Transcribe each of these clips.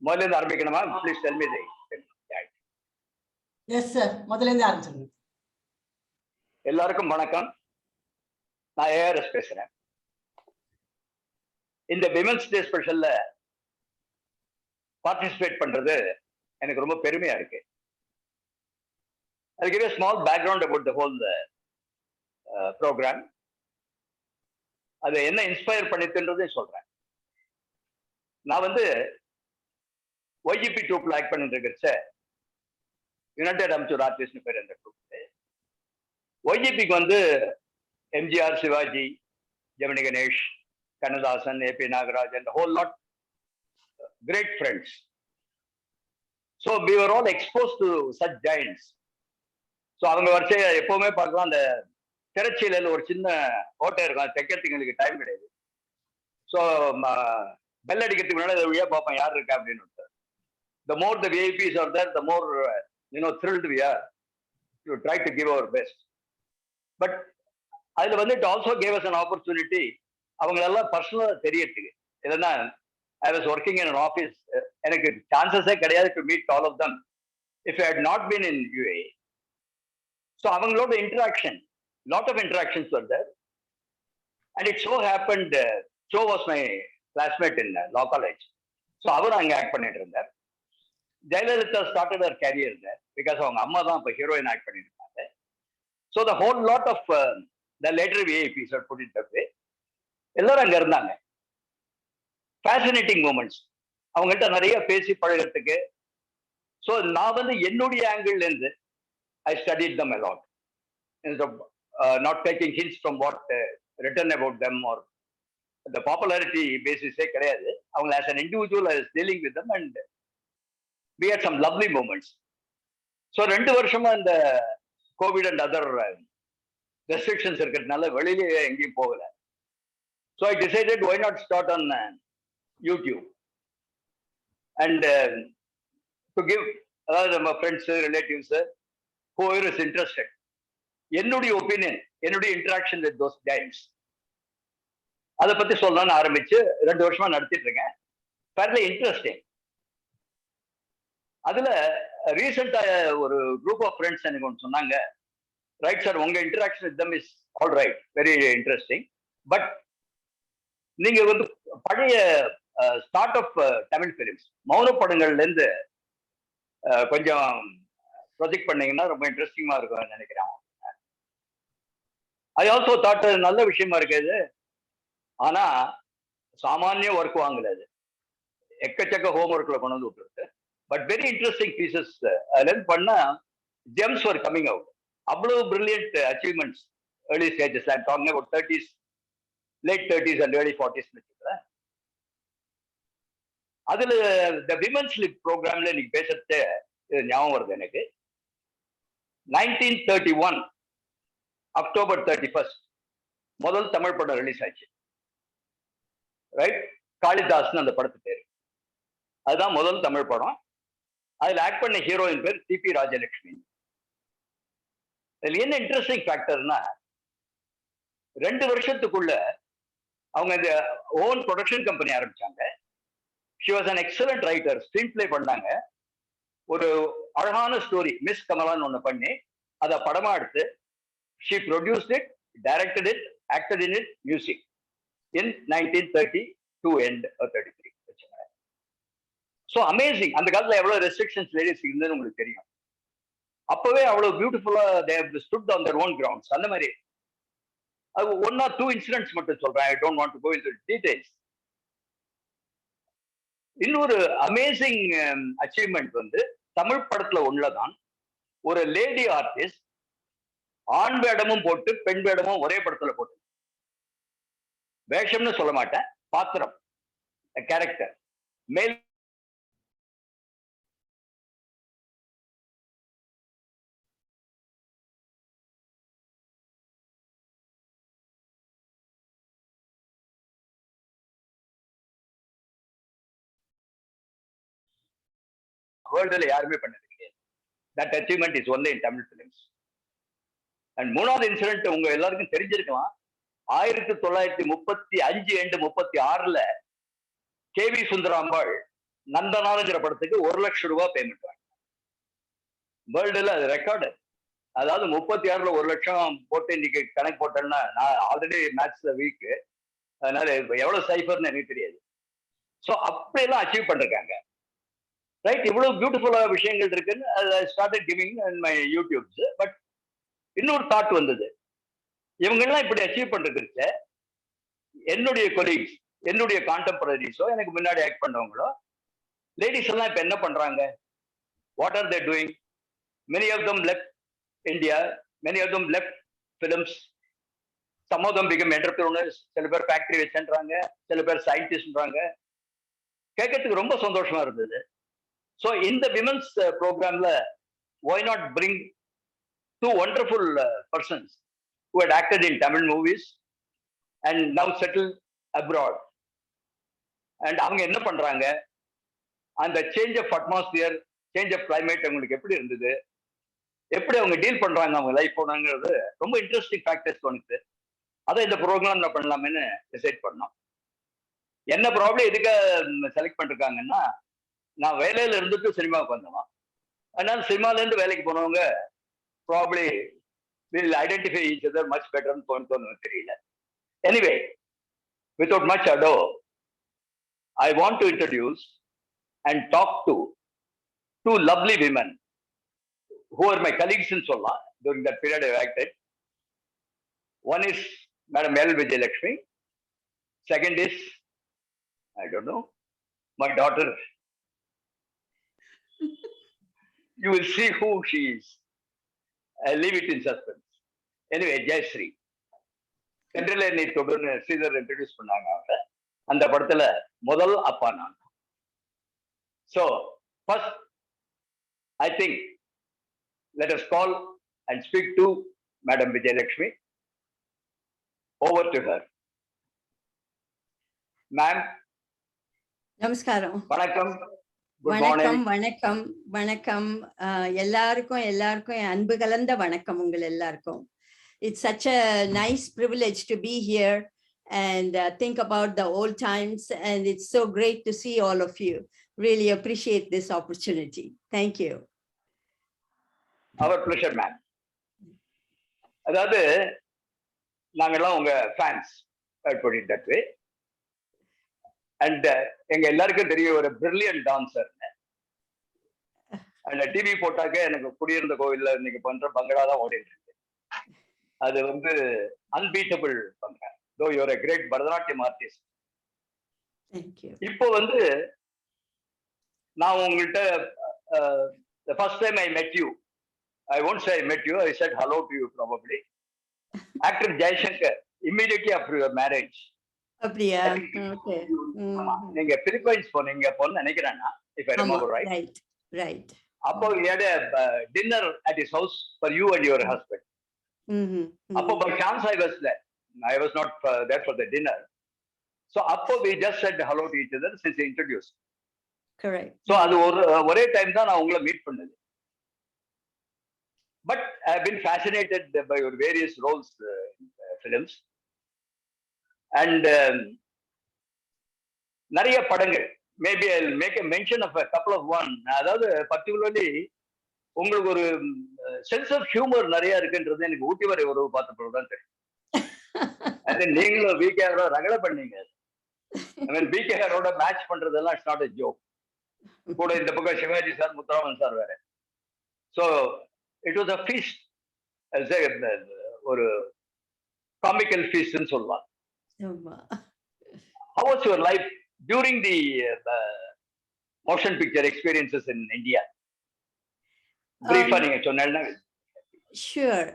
முதல்ல இருந்து ஆரம்பிக்கணுமா? Please tell me the. Yes sir, முதல்ல இருந்து ஆரம்பிச்சிருங்க. எல்லாருக்கும் வணக்கம். நான் ஏஆர்எஸ் பேசுறேன். இந்த விமென்ஸ் டே ஸ்பெஷல்ல பார்ட்டிசிபேட் பண்றது எனக்கு ரொம்ப பெருமையா இருக்கு. I'll give a small background about the whole program. அது என்ன இன்ஸ்பயர் பண்ணிட்டுன்றதே சொல்றேன். நான் வந்து ஒய்ஜிபி ட்ரூப்ல ஆக்ட் பண்ணிட்டு இருக்கிறச்ச யுனைடெட் அமெச்சூர் ஆர்டிஸ்ட்னு பேர் அந்த ட்ரூப். ஒய்ஜிபிக்கு வந்து MGR, Sivaji, Gemini Ganesh, Kannadasan, AP Nagaraj and the whole lot great friends. So we were all exposed to such giants. So அவங்க வரிசையை எப்பவுமே பார்க்கலாம். அந்த திரைச்சீலையில் ஒரு சின்ன ஓட்டை இருக்கும், தைக்கிறதுக்கு எங்களுக்கு டைம் கிடையாது. ஸோ பெல் அடிக்கிறதுக்கு முன்னாடி அதை வழியாக பார்ப்பேன் யார் இருக்கா அப்படின்னு. The more the VIPs are there, the more thrilled we are to try to give our best. But அதில் வந்து it also gave us an opportunity அவங்களெல்லாம் பர்சனலாக தெரியறதுக்கு. இல்லைன்னா I was working in an office, எனக்கு சான்சஸே கிடையாது to meet all of them if I had not been in UAE. So அவங்களோட interaction, lot of interactions were there. And it so happened, Joe was my classmate in law college. So அவர் அங்கே act பண்ணிட்டு இருந்தார். Jayalalithaa started her career there because அவங்க அம்மா தான் இப்போ heroine act பண்ணிட்டு இருந்தாங்க. So the whole lot of the later VIPs are put it that way. எல்லாரும் அங்கே இருந்தாங்க. ஃபேசினேட்டிங் மூமெண்ட்ஸ், அவங்கள்ட்ட நிறைய பேசி பழகிறதுக்கு. ஸோ நான் வந்து என்னுடைய ஆங்கிள் இருந்து I studied them a lot. Instead of not taking hints from what written about them or the popularity basis கிடையாது. அவங்க as an individual I was dealing with them and we had some lovely moments. So 2 வருஷமா இந்த Covid and other restrictions இருக்கிறதுனால வெளியிலே எங்கேயும் போகல. So I decided why not start on YouTube and to give அதாவது நம்ம friends, relatives, whoever is interested, என்னுடைய opinion, என்னுடைய இன்டராக்ஷன் வித் தோஸ் கைட்ஸ் அதை பத்தி சொல்லலாம்னு ஆரம்பிச்சு 2 வருஷமா நடத்திட்டு இருக்கேன். Fairly interesting. அதுல ரீசெண்டா ஒரு குரூப் ஆஃப் ஃப்ரெண்ட்ஸ் எனக்கு ஒன்று சொன்னாங்க, ரைட் சார் உங்க interaction with them is all right, very interesting, but நீங்க வந்து பழைய ஸ்டார்ட் ஆஃப் தமிழ் ஃபிலிம்ஸ் மௌன படங்கள்ல இருந்து கொஞ்சம் ப்ரொஜெக்ட் பண்ணீங்கன்னா ரொம்ப இன்ட்ரெஸ்டிங்கா இருக்கும் நினைக்கிறேன். ஐ ஆல்சோ தாட் நல்ல விஷயமா இருக்குது. ஆனா சாமானிய ஒர்க் வாங்கல, எக்கச்சக்க ஹோம் ஒர்க்ல கொண்டு வந்து விட்டுருக்கு. பட் வெரி இன்ட்ரெஸ்டிங் பீசஸ் அதுல இருந்து பண்ணா ஜெம்ஸ் வர் கம்மிங் அவுட். அவ்வளவு brilliant achievements early stages. I talking about 30s, late 30s and early 40s வச்சுக்கிறேன். அதுல இந்த விமென்ஸ் லீக் ப்ரோக்ராம்ல இன்னைக்கு பேசுறது ஞாபகம் வருது எனக்கு. 1931 அக்டோபர் 31 முதல் தமிழ் படம் ரிலீஸ் ஆச்சு. ரைட், காளிதாஸ்னு அந்த படத்து பேரு. அதுதான் முதல் தமிழ் படம். அதுல ஆக்ட் பண்ண ஹீரோயின் பேர் டிபி ராஜலட்சுமி. இதுல என்ன இன்ட்ரெஸ்டிங் ஃபேக்டர்னா 2 வருஷத்துக்குள்ள அவங்க இந்த ஓன் ப்ரொடக்ஷன் கம்பெனி ஆரம்பிச்சாங்க. She was an excellent writer. Screen play பண்ணாங்க. ஒரு அழகான ஸ்டோரி மிஸ் கமலான்னு ஒண்ணு பண்ணி அதை படமா எடுத்து she produced it, directed it, acted in it, music in 1932 end or 33. So amazing. அந்த காலத்துல எவ்வளவு ரெஸ்ட்ரிக்ஷன்ஸ் லேடிஸ் இருந்ததுன்னு உங்களுக்கு தெரியும். அப்பவே அவ்வளவு பியூட்டிஃபுல்லா they have stood on their own grounds. அந்த மாதிரி அது 1 or 2 இன்சிடென்ட்ஸ் மட்டும் சொல்றேன். I don't want to go into details. இன்னொரு அமேசிங் அச்சீவ்மெண்ட் வந்து தமிழ் படத்துல உள்ளதான். ஒரு லேடி ஆர்டிஸ்ட் ஆண் வேடமும் போட்டு பெண் வேடமும் ஒரே படத்துல போட்டு, வேஷம்னு சொல்ல மாட்டேன், பாத்திரம், கேரக்டர், மேல் வேர்ல்டுல யாருமே பண்ணது கிடையாது. That achievement is only in Tamil films. And 3வது இன்சிடென்ட் உங்க எல்லாருக்கும் தெரிஞ்சிருக்கலாம். 1935 end 36 கேவி சுந்தராம்பாள் நந்தனாருங்கிற படத்துக்கு 1,00,000 ரூபாய் பேமெண்ட் வாங்க. வேர்ல்டுல அது ரெக்கார்டு. அதாவது 36ல 1,00,000 போட்டு இன்னைக்கு கணக்கு போட்டேன்னா, நான் ஆல்ரெடி மேத்ஸ்ல வீக், அதனால எவ்வளவு சைஃபர்னு எனக்கு தெரியாது. ஸோ அப்படியெல்லாம் அச்சீவ் பண்ணிருக்காங்க. ரைட், இவ்வளவு பியூட்டிஃபுல்லா விஷயங்கள் இருக்குன்னு started giving in my YouTubes. But இன்னொரு தாட் வந்தது, இவங்கெல்லாம் இப்படி அச்சீவ் பண்றதுக்கு என்னுடைய கொலீக்ஸ், என்னுடைய கான்டெம்பரரிஸோ, எனக்கு முன்னாடி ஆக்ட் பண்ணவங்களோ, லேடிஸ் எல்லாம் இப்ப என்ன பண்றாங்க? What are they doing? Many of them left India, many of them left films, some of them become entrepreneurs. சில பேர் ஃபேக்டரி வச்சுன்றாங்க, சில பேர் சயின்டிஸ்ட்ன்றாங்க. கேட்கறதுக்கு ரொம்ப சந்தோஷமா இருந்தது. ஸோ இந்த விமன்ஸ் ப்ரோக்ராம்ல why not bring two wonderful persons who had acted in Tamil movies and now settled abroad. And அவங்க என்ன பண்றாங்க, அந்த change of atmosphere, change of climate அவங்களுக்கு எப்படி இருந்தது, எப்படி அவங்க டீல் பண்றாங்க அவங்க லைஃப் போனாங்கிறது ரொம்ப இன்ட்ரெஸ்டிங் ஃபேக்டர்ஸ் தோணுது. அதை இந்த ப்ரோக்ராம்ல பண்ணலாம்னு டிசைட் பண்ணோம். என்ன ப்ராப்ளம் எதுக்கு செலக்ட் பண்ணிருக்காங்கன்னா, நான் வேலையில இருந்துட்டு சினிமாவுக்கு வந்தோம். அதனால சினிமால இருந்து வேலைக்கு போனவங்க probably will identify each other much பெட்டர்னு தோணுன்னு தெரியல. Anyway, without much ado, I want to introduce and talk to two lovely women who are my colleagues in Solla during that period I acted. One is Madam L. Vijayalakshmi. Second is, I don't know, my daughter. You will see who she is. I'll leave it in suspense. Anyway, Jaisree. Central நீ தொடர்ந்து Sridhar introduce பண்ணாங்க. அவங்க அந்த படத்துல முதல் அப்பா நான். So first I think let us call and speak to Madam Vijayalakshmi. Over to her. Ma'am. நமஸ்காரம். வணக்கம். வணக்கம் வணக்கம் வணக்கம். எல்லாருக்கும் என் அன்பு கலந்த வணக்கம் உங்கள் எல்லாருக்கும். It's such a nice privilege to be here and think about the old times, and it's so great to see all of you. Really appreciate this opportunity. Thank you. Our pleasure, ma'am. அதாவது நாங்கெல்லாம் உங்க fans, I put it that way. And எங்க எல்லாருக்கும் தெரிய ஒரு brilliant dancer. அந்த TV போட்டாக்க எனக்கு குடியிருந்த கோவில்ல இன்னைக்கு பண்ற பங்களா தான் ஓடிட்டு இருக்கு. அது வந்து அன்பீட்டபிள் பங்களா. Though you're a great Bharatanatyam artist. இப்போ வந்து நான் உங்கள்கிட்ட the first time I met you, I won't say I met you, I said hello to you probably. Actor Jaisree, immediately after your marriage. அப்படியா? ஓகே. நீங்க Philippines போனீங்க போன்னு நினைக்கிறேன், if I remember right. Right. அப்போ we had a dinner at his house for you and your husband. அப்போ by chance I was there. I was not there for the dinner. So அப்போ we just said hello to each other since he introduced. Correct. So அது ஒரே time தான் நான் உங்களை meet பண்ணது. But I have been fascinated by your various roles in films. And நிறைய படங்கள், maybe I'll make a mention of a couple of one. அதாவது particularly உங்களுக்கு ஒரு சென்ஸ் ஆஃப் ஹியூமர் நிறைய இருக்குன்றது எனக்கு ஊட்டி வரை உறவு பார்த்த பிறகு தான் தெரியும். அது நீங்களும் விகேஆரோட ரகலை பண்ணீங்க. விகேஆரோட மேட்ச் பண்றதெல்லாம் இட்ஸ் நாட் எ ஜோக். கூட இந்த பக்கம் சிவாஜி சார், முத்துராமன் சார் வேற. So it was a feast, ஒரு காமிக்கல் ஃபீஸ்ட்னு சொல்லலாம். How was your life during the motion picture experiences in India? Briefly நீங்க சொன்னீங்கன்னா. Sure.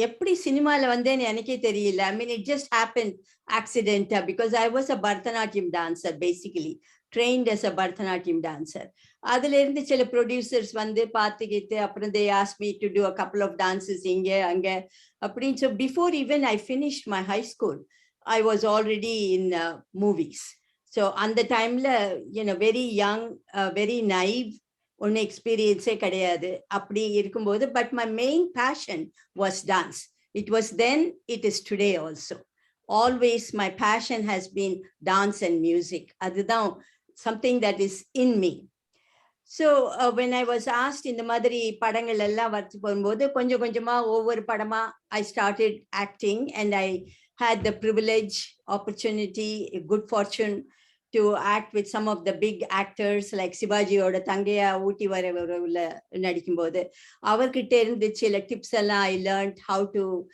எப்படி சினிமால வந்தேன்னு எனக்கே தெரியல. I mean, it just happened accidental because I was a Bharatanatyam dancer, basically trained as a Bharatanatyam dancer. அதுல இருந்து சில ப்ரொடியூசர்ஸ் வந்து பார்த்துக்கிட்டு அப்புறம் they asked me to do a couple of dances இங்க அங்க அப்படின்னு. So before even I finished my high school, I was already in movies. So அந்த டைம்ல very young, very naive, ஒன்னும் எக்ஸ்பீரியன்ஸே கிடையாது. அப்படி இருக்கும்போது but my main passion was dance. It was then, it is today also. Always my passion has been dance and music. அதுதான் something that is in me. So when I was asked in the madri padangal ella varthu pogumbodhu konjam konjama over padama I started acting, and I had the privilege, opportunity, good fortune to act with some of the big actors like Sivaji oda thangaya ooti varavula nadikumbodhu avarkitta irundhu chila tips ella I learned how to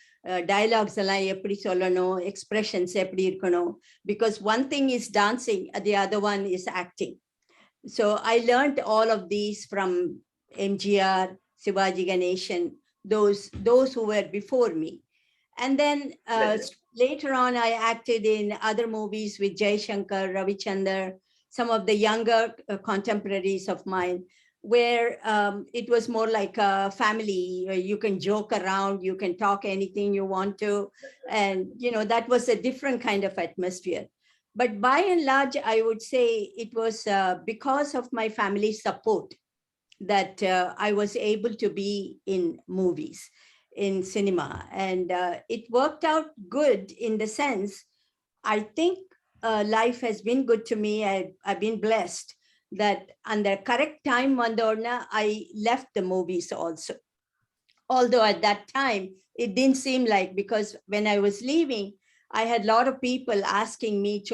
dialogues ella eppadi sollano, expressions eppadi irukano, because one thing is dancing, the other one is acting. So I learned all of these from MGR, Sivaji Ganeshan, those who were before me. And then later on, I acted in other movies with Jaishankar, Ravichandar, some of the younger contemporaries of mine, where it was more like a family. You can joke around, you can talk anything you want to. And, you know, that was a different kind of atmosphere. But by and large, I would say it was because of my family support that I was able to be in movies, in cinema. And it worked out good in the sense, I think life has been good to me. I've been blessed that on the correct time, I left the movies also. Although at that time, it didn't seem like, because when I was leaving, I had a lot of people asking me, this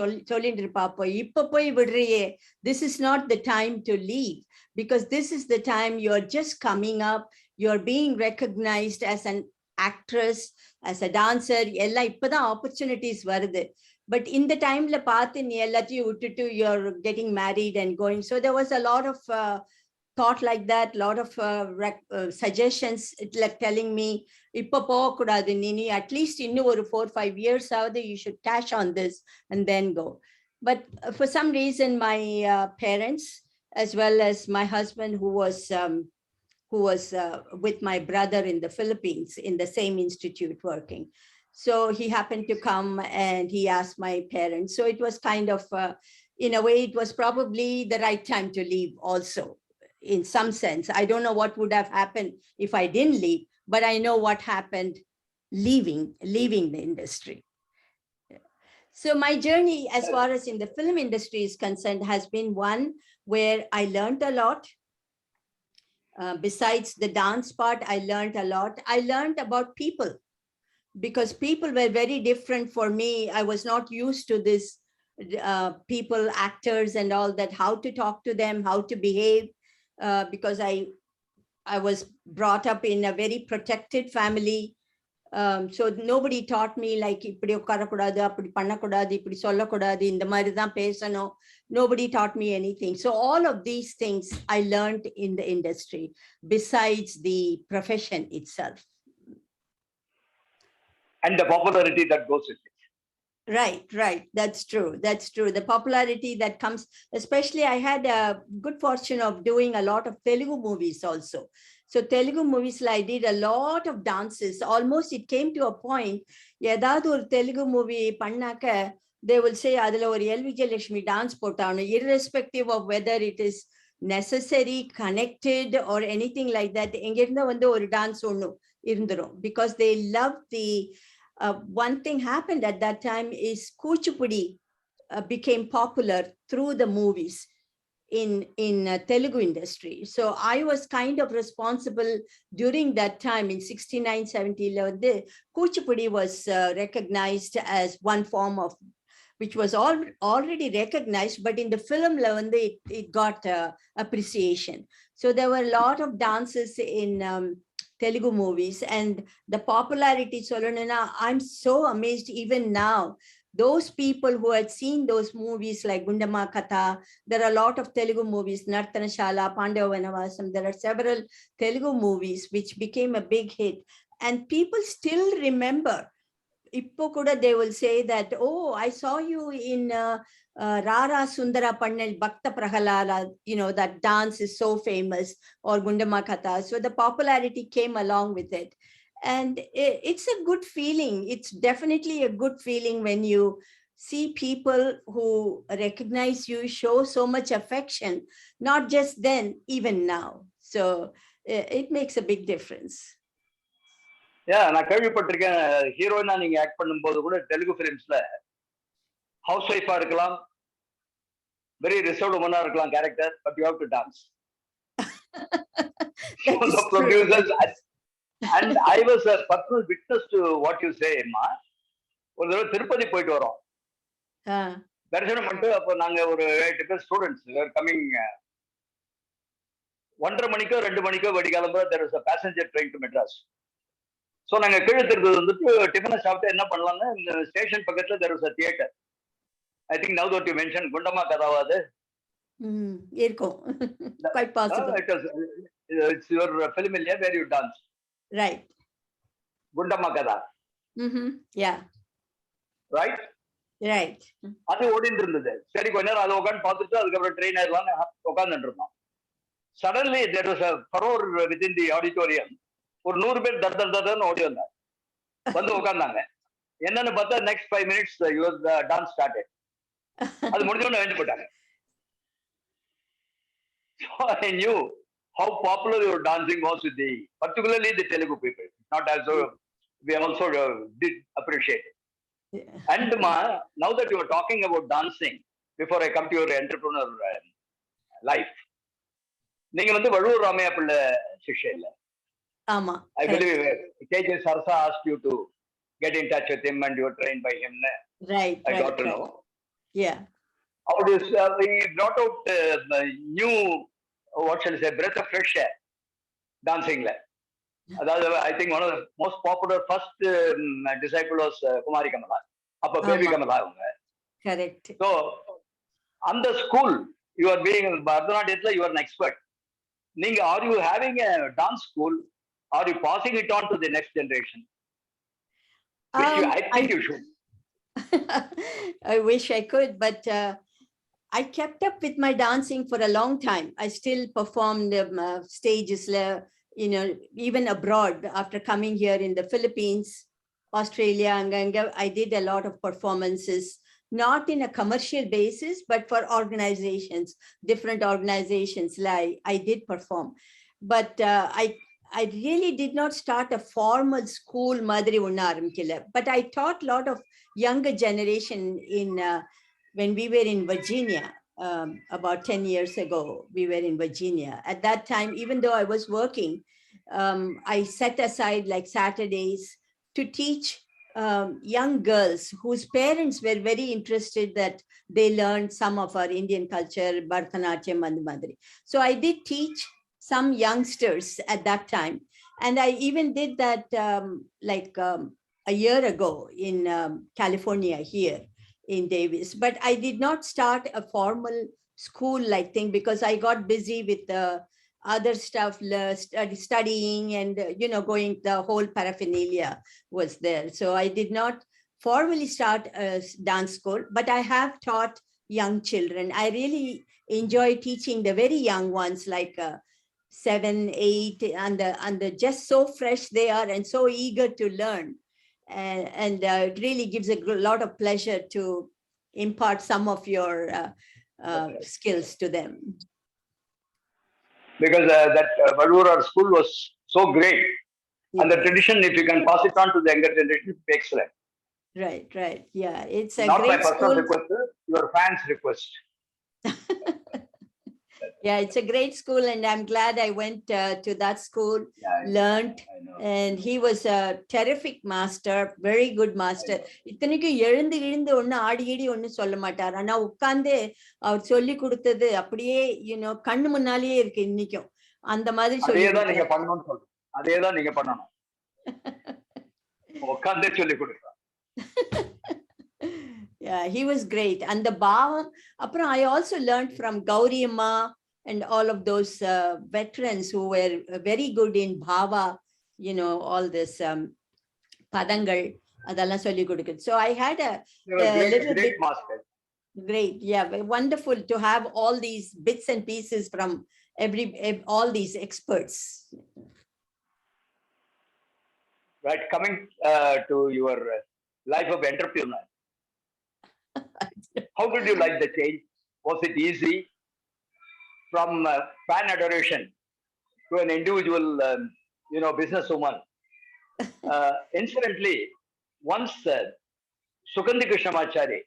is not the time to leave, because this is the time you're just coming up, you're being recognized as an actress, as a dancer, opportunities varudhu. But in the time you're getting married and going. So there was a lot of thought like that, lot of suggestions like telling me, at least in 4-5 years you should cash on this and then go. But for some reason, my parents, as well as my husband, who was with my brother in the Philippines in the same institute working, so he happened to come and he asked my parents. So it was kind of in a way, it was probably the right time to leave also. In some sense, I don't know what would have happened if I didn't leave, but I know what happened leaving the industry. So my journey, as far as in the film industry is concerned, has been one where I learned a lot. Besides the dance part, I learned a lot. I learned about people, because people were very different for me. I was not used to this people, actors and all that, how to talk to them, how to behave. Because I was brought up in a very protected family. So nobody taught me like, nobody taught me anything. So all of these things I learned in the industry, besides the profession itself. And the popularity that goes with it. Right. That's true. The popularity that comes, especially I had a good fortune of doing a lot of Telugu movies also. So Telugu movies, I did a lot of dances. Almost it came to a point, yadadu or Telugu movie pannaka, they will say adula or Vijayalakshmi dance potavanu, irrespective of whether it is necessary, connected or anything like that. Engirna vandu or dance onnu irundrum, because they love the one thing happened at that time is Kuchipudi became popular through the movies in Telugu industry. So I was kind of responsible during that time in 69-70. Kuchipudi was recognized as one form of, which was already recognized, but in the film level, it got appreciation. So there were a lot of dances in Telugu movies, and the popularity, Solonana, I'm so amazed even now. Those people who had seen those movies like MUKTHA, there are a lot of Telugu movies, Nartanashala, Pandava Vanavasam, there are several Telugu movies which became a big hit, and people still remember. Ippo kuda they will say that, oh, I saw you in Rara Sundara Pannal Bhakta Prahalala, you know, that dance is so famous, or Gundama Katha. So the popularity came along with it. And it's a good feeling. It's definitely a good feeling when you see people who recognize you, show so much affection, not just then, even now. So it makes a big difference. நான் கேள்விப்பட்டிருக்கேன், ஹீரோயினா நீங்க act பண்ணும்போது கூட Telugu பிலிம்ஸ்ல house ஒய்ஃபா இருக்கலாம், very reserved woman இருக்கலாம் character, but you have to dance. So That is the true. producers, and I was a personal witness to what you say, அம்மா. ஒரு தடவை திருப்பதி போயிட்டு வரோம். தரிசனம் பண்ணிட்டு அப்போ நாங்க ஒரு 8 பேர் ஸ்டூடெண்ட்ஸ் கம்மிங் 1:30 மணிக்கோ 2 மணிக்கோ வெடிக்காலம்போ there is a passenger train to Madras. So நாங்க கீழே திருப்பதி வந்துட்டு டிஃபனை சாப்பிட்டு என்ன பண்ணலாம்னு இந்த ஸ்டேஷன் பக்கத்துல there was a theater. I think now that you mentioned குண்டம்மா கதாவாது இருக்கும். Quite possible. It's your film இல்லையா where you dance. Right. குண்டம்மா கதா. Yeah. Right? Right. அது ஓடிட்டு இருந்தது. சரி கொஞ்ச நேரம் அதை உட்காந்து பார்த்துட்டு அதுக்கப்புறம் ட்ரெயின் ஆயிடலாம்னு உட்காந்துட்டு இருந்தோம். Suddenly there was a furore within the auditorium. ஒரு 100 பேர் தர்தர்னு ஓடி வந்தாங்க. வந்து உட்கார்ந்தாங்க. என்னன்னு பார்த்தா next 5 minutes your dance started. அது முடிஞ்ச உடனே எழுந்து போட்டாங்க. So I knew how popular your dancing was with particularly the Telugu people. Not also, we also did appreciate it. Yeah. And now that you are talking about dancing, before I come to your entrepreneur life, நீங்க வந்து வழுவூர் ராமையா பிள்ளை சிஷ்ய இல்ல? ஆமா. I believe KJ Sarsa asked you to get in touch with him and you were trained by him. Right. I got to know. Yeah. How this he brought out new, what shall I say, breath of fresh air dancing la. Aதாவது I think one of the most popular first disciple was Kumari Kamala. அப்ப baby Kamala அவங்க. Correct. So on the school you are being பரதநாட்டியத்துல you are an expert. நீங்க are you having a dance school? Are you passing it on to the next generation? I think you should. I wish I could, but I kept up with my dancing for a long time. I still performed stages, even abroad after coming here in the Philippines, Australia, I did a lot of performances, not in a commercial basis, but for organizations, different organizations. Like I did perform, but I really did not start a formal school, Madri Unnaramkila, but I taught a lot of younger generation in when we were in Virginia. About 10 years ago, we were in Virginia. At that time, even though I was working, I set aside like Saturdays to teach young girls whose parents were very interested that they learned some of our Indian culture, Bharatanatyam and Madri. So I did teach some youngsters at that time. And I even did that a year ago in California here in Davis. But I did not start a formal school-like thing because I got busy with other stuff, studying and, going, the whole paraphernalia was there. So I did not formally start a dance school, but I have taught young children. I really enjoy teaching the very young ones, like 7, 8, and just so fresh they are and so eager to learn. And it really gives a lot of pleasure to impart some of your skills to them. Because that Vadura school was so great. Yeah. And the tradition, if you can pass it on to the younger generation, it would be excellent. Right. Yeah, it's a not great my personal school. Request, your fans' request. Yeah, it's a great school, and I'm glad I went to that school, learned, and he was a terrific master, very good master. இத்தனைக்கு எழுந்து ஒண்ணு ஆடியடி ஒண்ணு சொல்ல மாட்டார், ஆனா உட்கார்ந்து அவர் சொல்லி கொடுத்தது அப்படியே கண்ணு முன்னாலேயே இருக்கு இன்னைக்கும். அந்த மாதிரி சொல்லி அதேதான் நீங்க பண்ணணும்னு சொல்றேன். அதேதான் நீங்க பண்ணணும். உட்கார்ந்தே சொல்லி கொடுத்தார். Yeah, he was great. And the bhavam, apra I also learned from Gauri Amma and all of those veterans who were very good in bhava, all this padangal adalla solli kodukku. So I had a little bit master. Great. Yeah, wonderful to have all these bits and pieces from all these experts. Right, coming to your life of entrepreneur. How did you like the change? Was it easy from fan adoration to an individual, businesswoman? Incidentally, once Sugandhi Krishnamachari,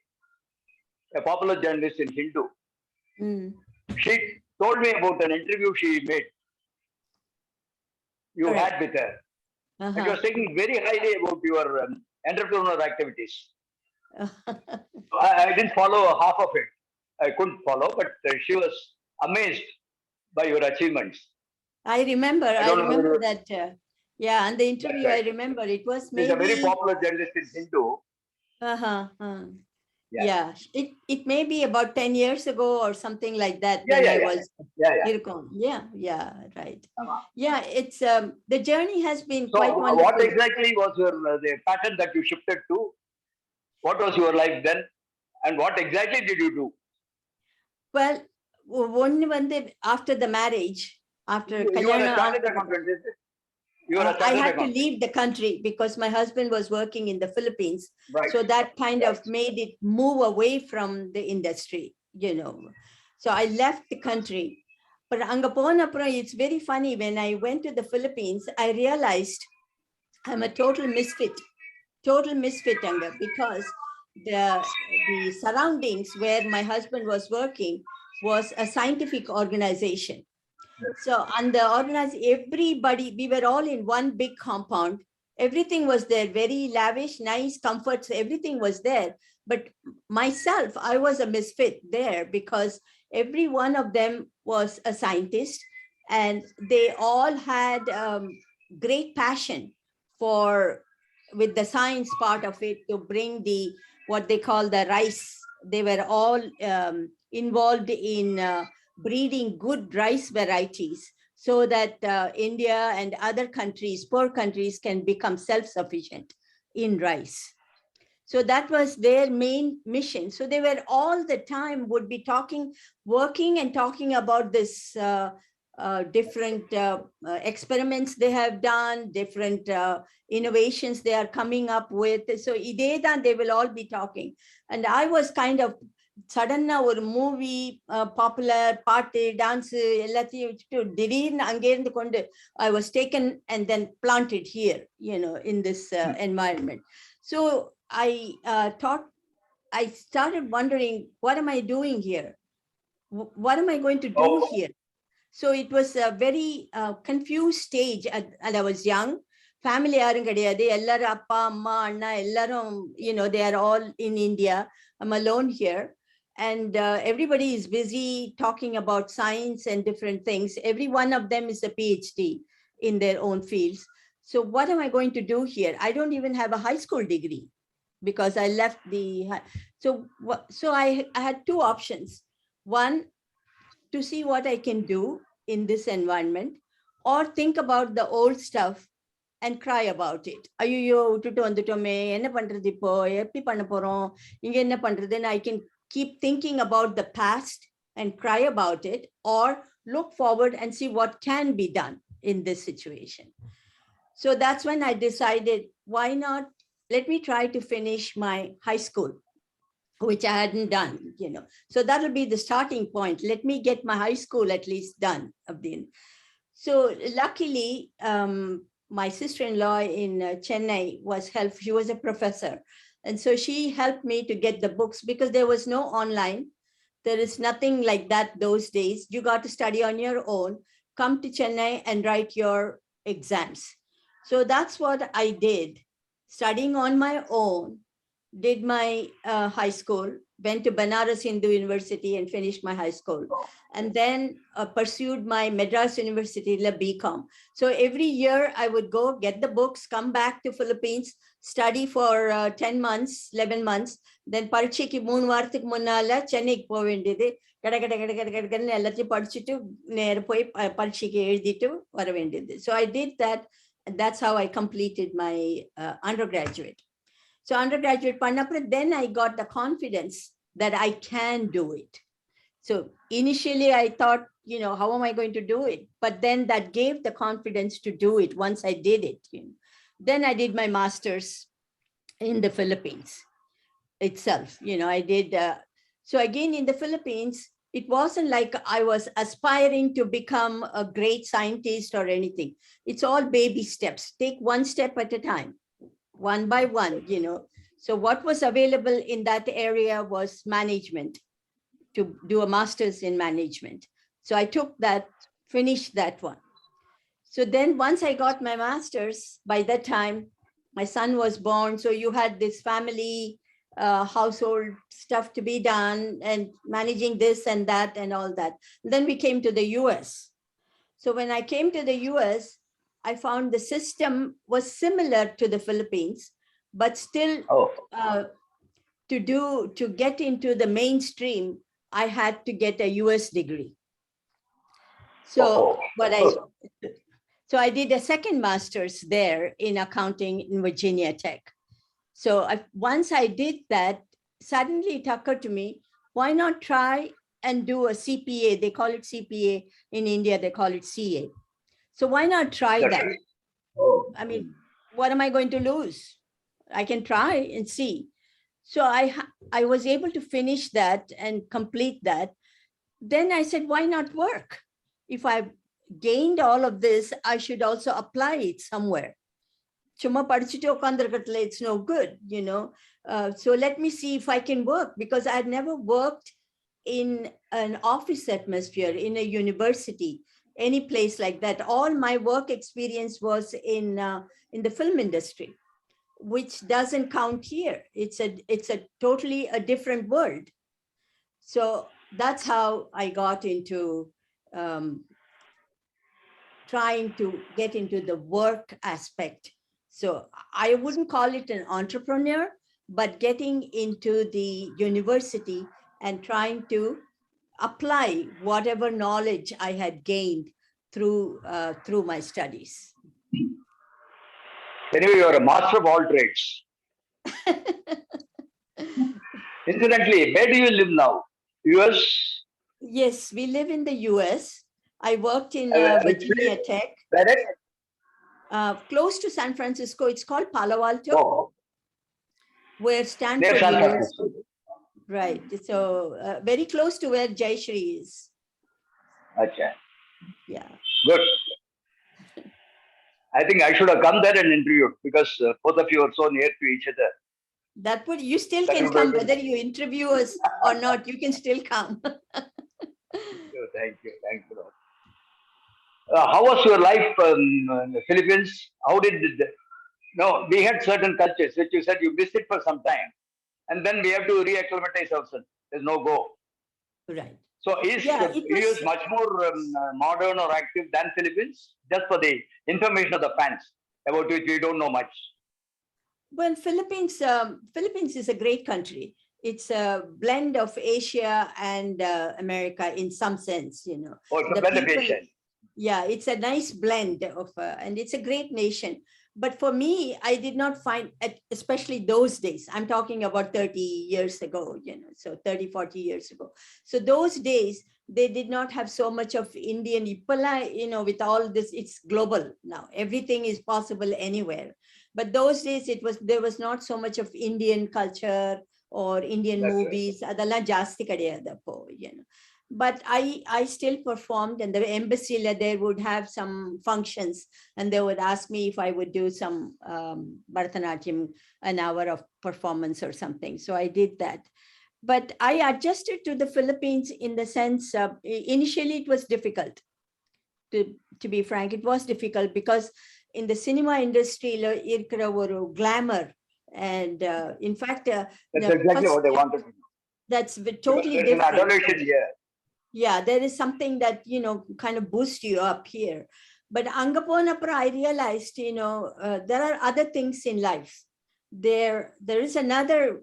a popular journalist in Hindu, She told me about an interview she made. You Correct. had with her. And she Uh-huh. was speaking very highly about your entrepreneurial activities. I didn't follow half of it. I couldn't follow, but she was amazed by your achievements. I remember don't know whether that. Yeah, and the interview, right. I remember it was She's a very maybe. popular journalist in Hindu. Yeah, it may be about 10 years ago or something like that Yeah, when yeah, I yeah. was Yeah. Yeah, right. Yeah, it's the journey has been So quite wonderful. what exactly was your the pattern that you shifted to? What was your life then? And what exactly did you do? Well, one after the marriage, after You were a chartered accountant, is it? You were a I chartered had to accountant. leave the country because my husband was working in the Philippines. Right. So that kind Right. of made it move away from the industry, So I left the country. But anga ponapra, it's very funny. When I went to the Philippines, I realized I'm a total misfit anga, because the surroundings where my husband was working was a scientific organization. So, and the everybody, we were all in one big compound. Everything was there, very lavish, nice, comforts, everything was there. But myself, I was a misfit there because every one of them was a scientist, and they all had great passion for, with the science part of it, to bring the, what they call the rice. They were all involved in breeding good rice varieties so that India and other countries, poor countries, can become self-sufficient in rice. So that was their main mission. So they were all the time would be working and talking about this different experiments they have done, different innovations they are coming up with. So they will all be talking. And I was kind of சடனா ஒரு movie popular பாட்டு dance எல்லாத்தையும் வச்சுட்டு திடீர்னு அங்கேருந்து கொண்டு I was taken and then planted here, in this environment. So I started wondering, what am I doing here? What am I going to do here? So it was a very confused stage, and I was young. Family யாரும் கிடையாது, எல்லாரும் அப்பா அம்மா அண்ணா எல்லாரும், they are all in India. I'm alone here. And everybody is busy talking about science and different things. Every one of them is a PhD in their own fields. So what am I going to do here? I don't even have a high school degree because I left the, so I had two options. One, to see what I can do in this environment, or think about the old stuff and cry about it. ஐயோ விட்டுட்டு வந்துட்டோமே, என்ன பண்றது இப்போ, எப்படி பண்ண போறோம், இங்க என்ன பண்றதுன்னு I can keep thinking about the past and cry about it, or look forward and see what can be done in this situation. So that's when I decided, why not, let me try to finish my high school, which I hadn't done, So that'll be the starting point. Let me get my high school at least done. So luckily, my sister-in-law in Chennai was helpful. She was a professor. And so she helped me to get the books because there was no online. There is nothing like that those days. You got to study on your own, come to Chennai and write your exams. So that's what I did, studying on my own, did my high school, went to Banaras Hindu University and finished my high school, and then pursued my Madras University BCom. So every year I would go get the books, come back to Philippines, study for 10 months, 11 months, then பரீட்சைக்கு 3 வாரத்துக்கு முன்னால சென்னைக்கு போக வேண்டியது, கடகடன்னு எல்லாத்தையும் படிச்சுட்டு நேர போய் பரீட்சைக்கு எழுதிட்டு வர வேண்டியது. So I did that, and that's how I completed my undergraduate. So undergraduate பண்ணப்பறம், then I got the confidence that I can do it. So initially I thought, how am I going to do it? But then that gave the confidence to do it once I did it. Then I did my master's in the Philippines itself. I did, so again in the Philippines, it wasn't like I was aspiring to become a great scientist or anything. It's all baby steps. Take one step at a time, one by one, So what was available in that area was management, to do a master's in management. So I took that, finished that one. So then once I got my master's, by that time, my son was born. So you had this family household stuff to be done and managing this and that and all that. Then we came to the US. So when I came to the US, I found the system was similar to the Philippines, but still to get into the mainstream, I had to get a US degree. So so I did a second master's there in accounting in Virginia Tech. So once I did that, suddenly it occurred to me, why not try and do a CPA? They call it CPA. In India, they call it CA. So why not try that? I mean, what am I going to lose? I can try and see. So I was able to finish that and complete that. Then I said, why not work? If I've gained all of this, I should also apply it somewhere. It's no good, you know. So let me see if I can work, because I had never worked in an office atmosphere, in a university, any place like that. All my work experience was in the film industry, which doesn't count here. It's a totally a different world. So that's how I got into trying to get into the work aspect. So I wouldn't call it an entrepreneur, but getting into the university and trying to apply whatever knowledge I had gained through my studies. Anyway, you're a master of all trades. Incidentally, where do you live now? US? Yes, we live in the US. I worked in Virginia Tech. Close to San Francisco. It's called Palo Alto, where Stanford University. Right. So very close to where Jaisree is. Okay. Yeah. Good. I think I should have come there and interviewed, because both of you are so near to each other. That would, you still can come, whether you interview us or not, you can still come. Thank you. Thank you. How was your life in the Philippines? How did it? No, we had certain cultures, which you said you missed it for some time, and then we have to reacclimatize ourselves. There's no go. Right. So is US much more modern or active than Philippines? Just for the information of the fans, about which we don't know much. Well, Philippines is a great country. It's a blend of Asia and America in some sense, you know. Oh, it's a blend of Asia. Yeah, it's a nice blend of, and it's a great nation. But for me, I did not find, especially those days, I'm talking about 30 years ago, you know, so 30, 40 years ago. So those days, they did not have so much of Indian, you know, with all this, it's global now. Everything is possible anywhere. But those days, there was not so much of Indian culture or Indian movies. Adala jasti kadiyadu po, you know. But I still performed, and the embassy there would have some functions, and they would ask me if I would do some Bharatanatyam, an hour of performance or something. So I did that. But I adjusted to the Philippines in the sense, initially it was difficult. To be frank, it was difficult, because in the cinema industry, glamour. And in fact, that's exactly what they wanted to do. That's totally different. An adulation here. Yeah, there is something that, you know, kind of boosts you up here. But Angaponapura, I realized, you know, there are other things in life. There is another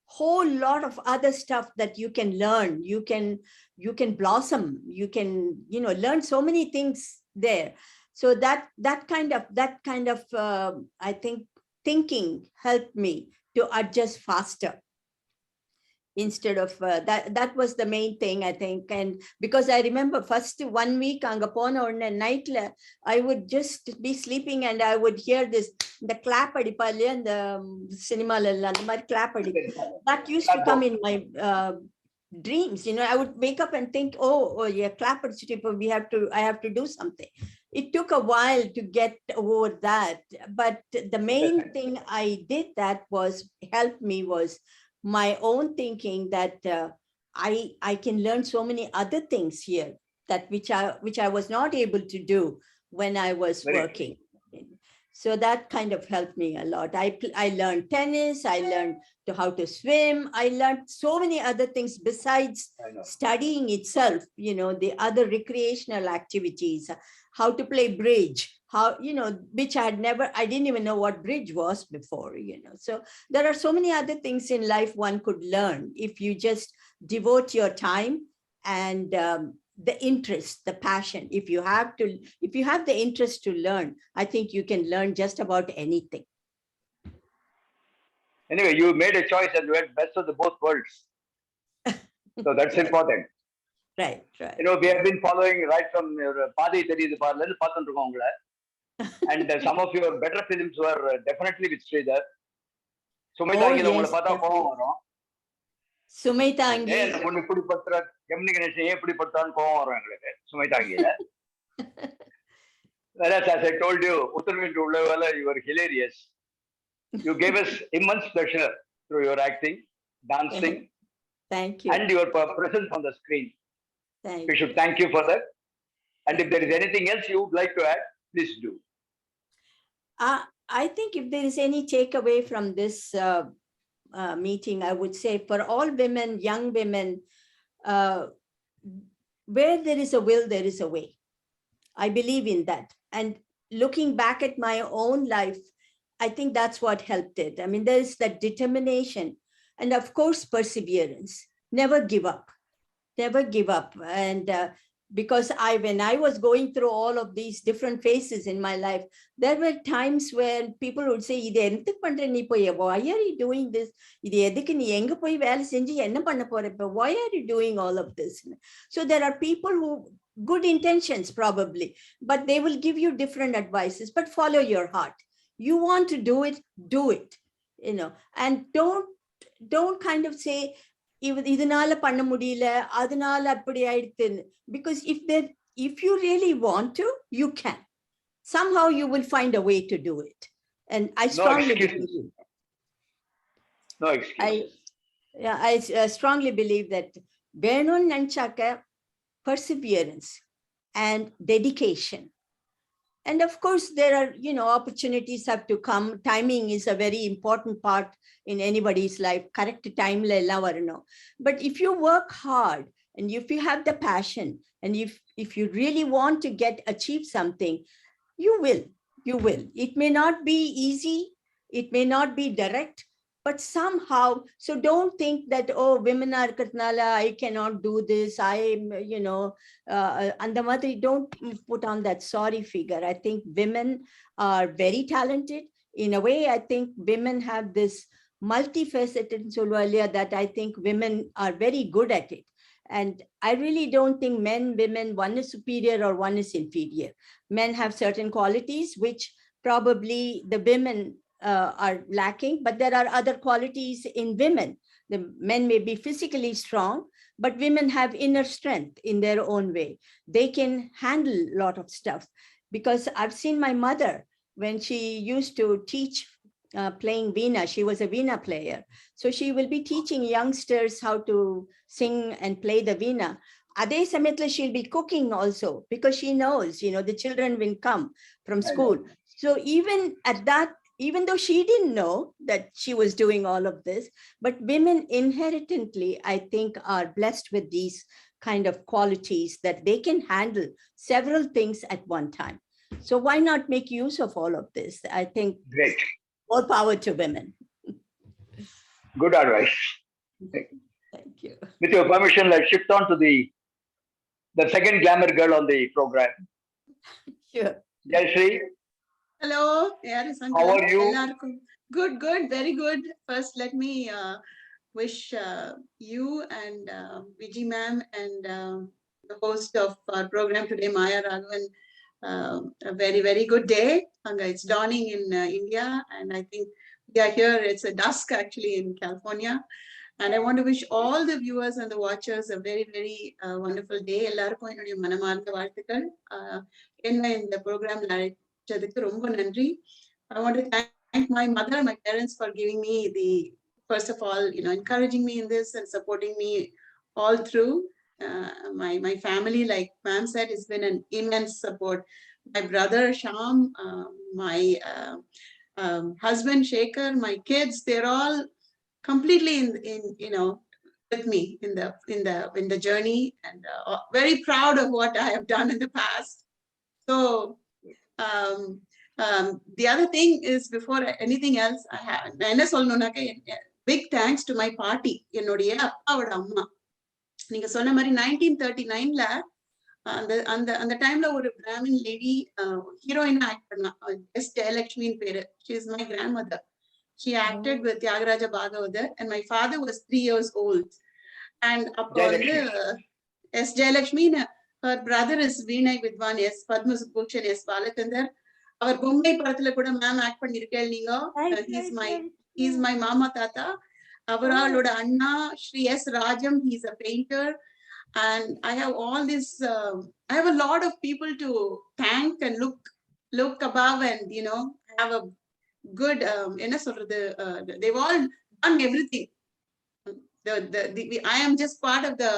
whole lot of other stuff that you can learn. You can blossom. You can, you know, learn so many things there. So that kind of I think thinking helped me to adjust faster. Instead of that was the main thing, I think. And because I remember first 1 week angapona or night, I would just be sleeping and I would hear this, the clap adipalya and the cinema clap that used to come in my dreams. You know, I would wake up and think, oh yeah, clap I have to do something. It took a while to get over that, but the main thing I did that was helped me was my own thinking that I can learn so many other things here that which I was not able to do when I was working. So that kind of helped me a lot. I learned tennis, I learned how to swim, I learned so many other things besides studying itself, the other recreational activities, how to play bridge, which I didn't even know what bridge was before, So there are so many other things in life one could learn if you just devote your time and the interest, the passion. If you have the interest to learn, I think you can learn just about anything. Anyway, you made a choice and you had best of the both worlds. So that's Right. important. Right. We have been following right from your Padi Theriyudhu Paarla paathukom ungala. And some of your better films were definitely with Sridhar. Sumitha Angila ungala paatha kovam varum. Sumitha Angi. அந்த பொண்ணு இப்படி படுத்துறா, எம்னி கணேசன் ஏன் இப்படி படுத்தான்னு கோவம் வரும் எங்களுக்கு சுமைதா Angila. Whereas, as I told you, Uttarvindu Ullavala, you were hilarious. You gave us immense pleasure through your acting, dancing, thank you, and your presence on the screen. We should thank you for that. And if there is anything else you would like to add, please do. I think if there is any takeaway from this meeting, I would say for all women, young women, where there is a will, there is a way. I believe in that. And looking back at my own life, I think that's what helped it. I mean, there is that determination and of course, perseverance. Never give up. Never give up. And because when I was going through all of these different phases in my life, there were times when people would say, why are you doing this? Why are you doing all of this? So there are people who, good intentions probably, but they will give you different advices, but follow your heart. You want to do it, and don't kind of say, because if you really want to, you can. Somehow you will find a way to do it. And I strongly believe. No excuse. I strongly believe that perseverance and dedication. And of course, there are, opportunities have to come. Timing is a very important part in anybody's life. Correct time la ella varano. But if you work hard and if you have the passion and if you really want to achieve something, you will. It may not be easy. It may not be direct, but somehow, so don't think that, oh, women are katnala, I cannot do this. Don't put on that sorry figure. I think women are very talented. In a way, I think women have this multifaceted that I think women are very good at it. And I really don't think men, women, one is superior or one is inferior. Men have certain qualities which probably the women are lacking, but there are other qualities in women. The men may be physically strong, but women have inner strength in their own way. They can handle a lot of stuff. Because I've seen my mother, when she used to teach playing veena, she was a veena player. So she will be teaching youngsters how to sing and play the veena. Adhe samayatla she'll be cooking also, because she knows, the children will come from school. So even though she didn't know that she was doing all of this, but women inherently, I think, are blessed with these kind of qualities that they can handle several things at one time. So why not make use of all of this? I think great. More power to women. Good advice. Thank you. With your permission, let's shift on to the second glamour girl on the program. Sure. Jaisree. Hello. How are you? Good, very good. First, let me wish you and Vijay ma'am and the host of our program today, Maya Raghavan, a very, very good day. It's dawning in India, and I think we are here. It's a dusk actually in California. And I want to wish all the viewers and the watchers a very, very wonderful day. எல்லாருக்கும் என்னுடைய மனமார்ந்த வாழ்த்துக்கள். என்ன இந்த program நடச்சதுக்கு ரொம்ப நன்றி. I want to thank my mother and my parents for giving me first of all, encouraging me in this and supporting me all through. My family, like ma'am said, has been an immense support. My brother Sham, my husband Shekhar, my kids, they're all completely in with me in the journey, and very proud of what I have done in the past. So the other thing is, before anything else, I have big thanks to my party, என்னுடைய அப்பாவோட அம்மா. நீங்க சொன்ன மாதிரி 1939ல அந்த அந்த அந்த டைம்ல ஒரு பிராமின் லேடி ஹீரோயினா ஆக்ட் பண்ணா, எஸ் ஜெயலட்சுமின்னு பேரு. she is my grandmother. She acted with Tyagaraja Bhagavathar, and my father was 3 years old. And அப்போ வந்து S Jayalakshmi, her brother is Veenai Vidwan, S Padma Bhushan, S Balachander. அவர் பொம்மை படத்துல கூட மேம் ஆக்ட் பண்ணிருக்கேன் நீங்க. he's my mama tata. அவரோட அண்ணா Shri S Rajam, he's a painter. And I have all this, I have a lot of people to thank and look above and, have a good, they've all done everything. I am just part of the,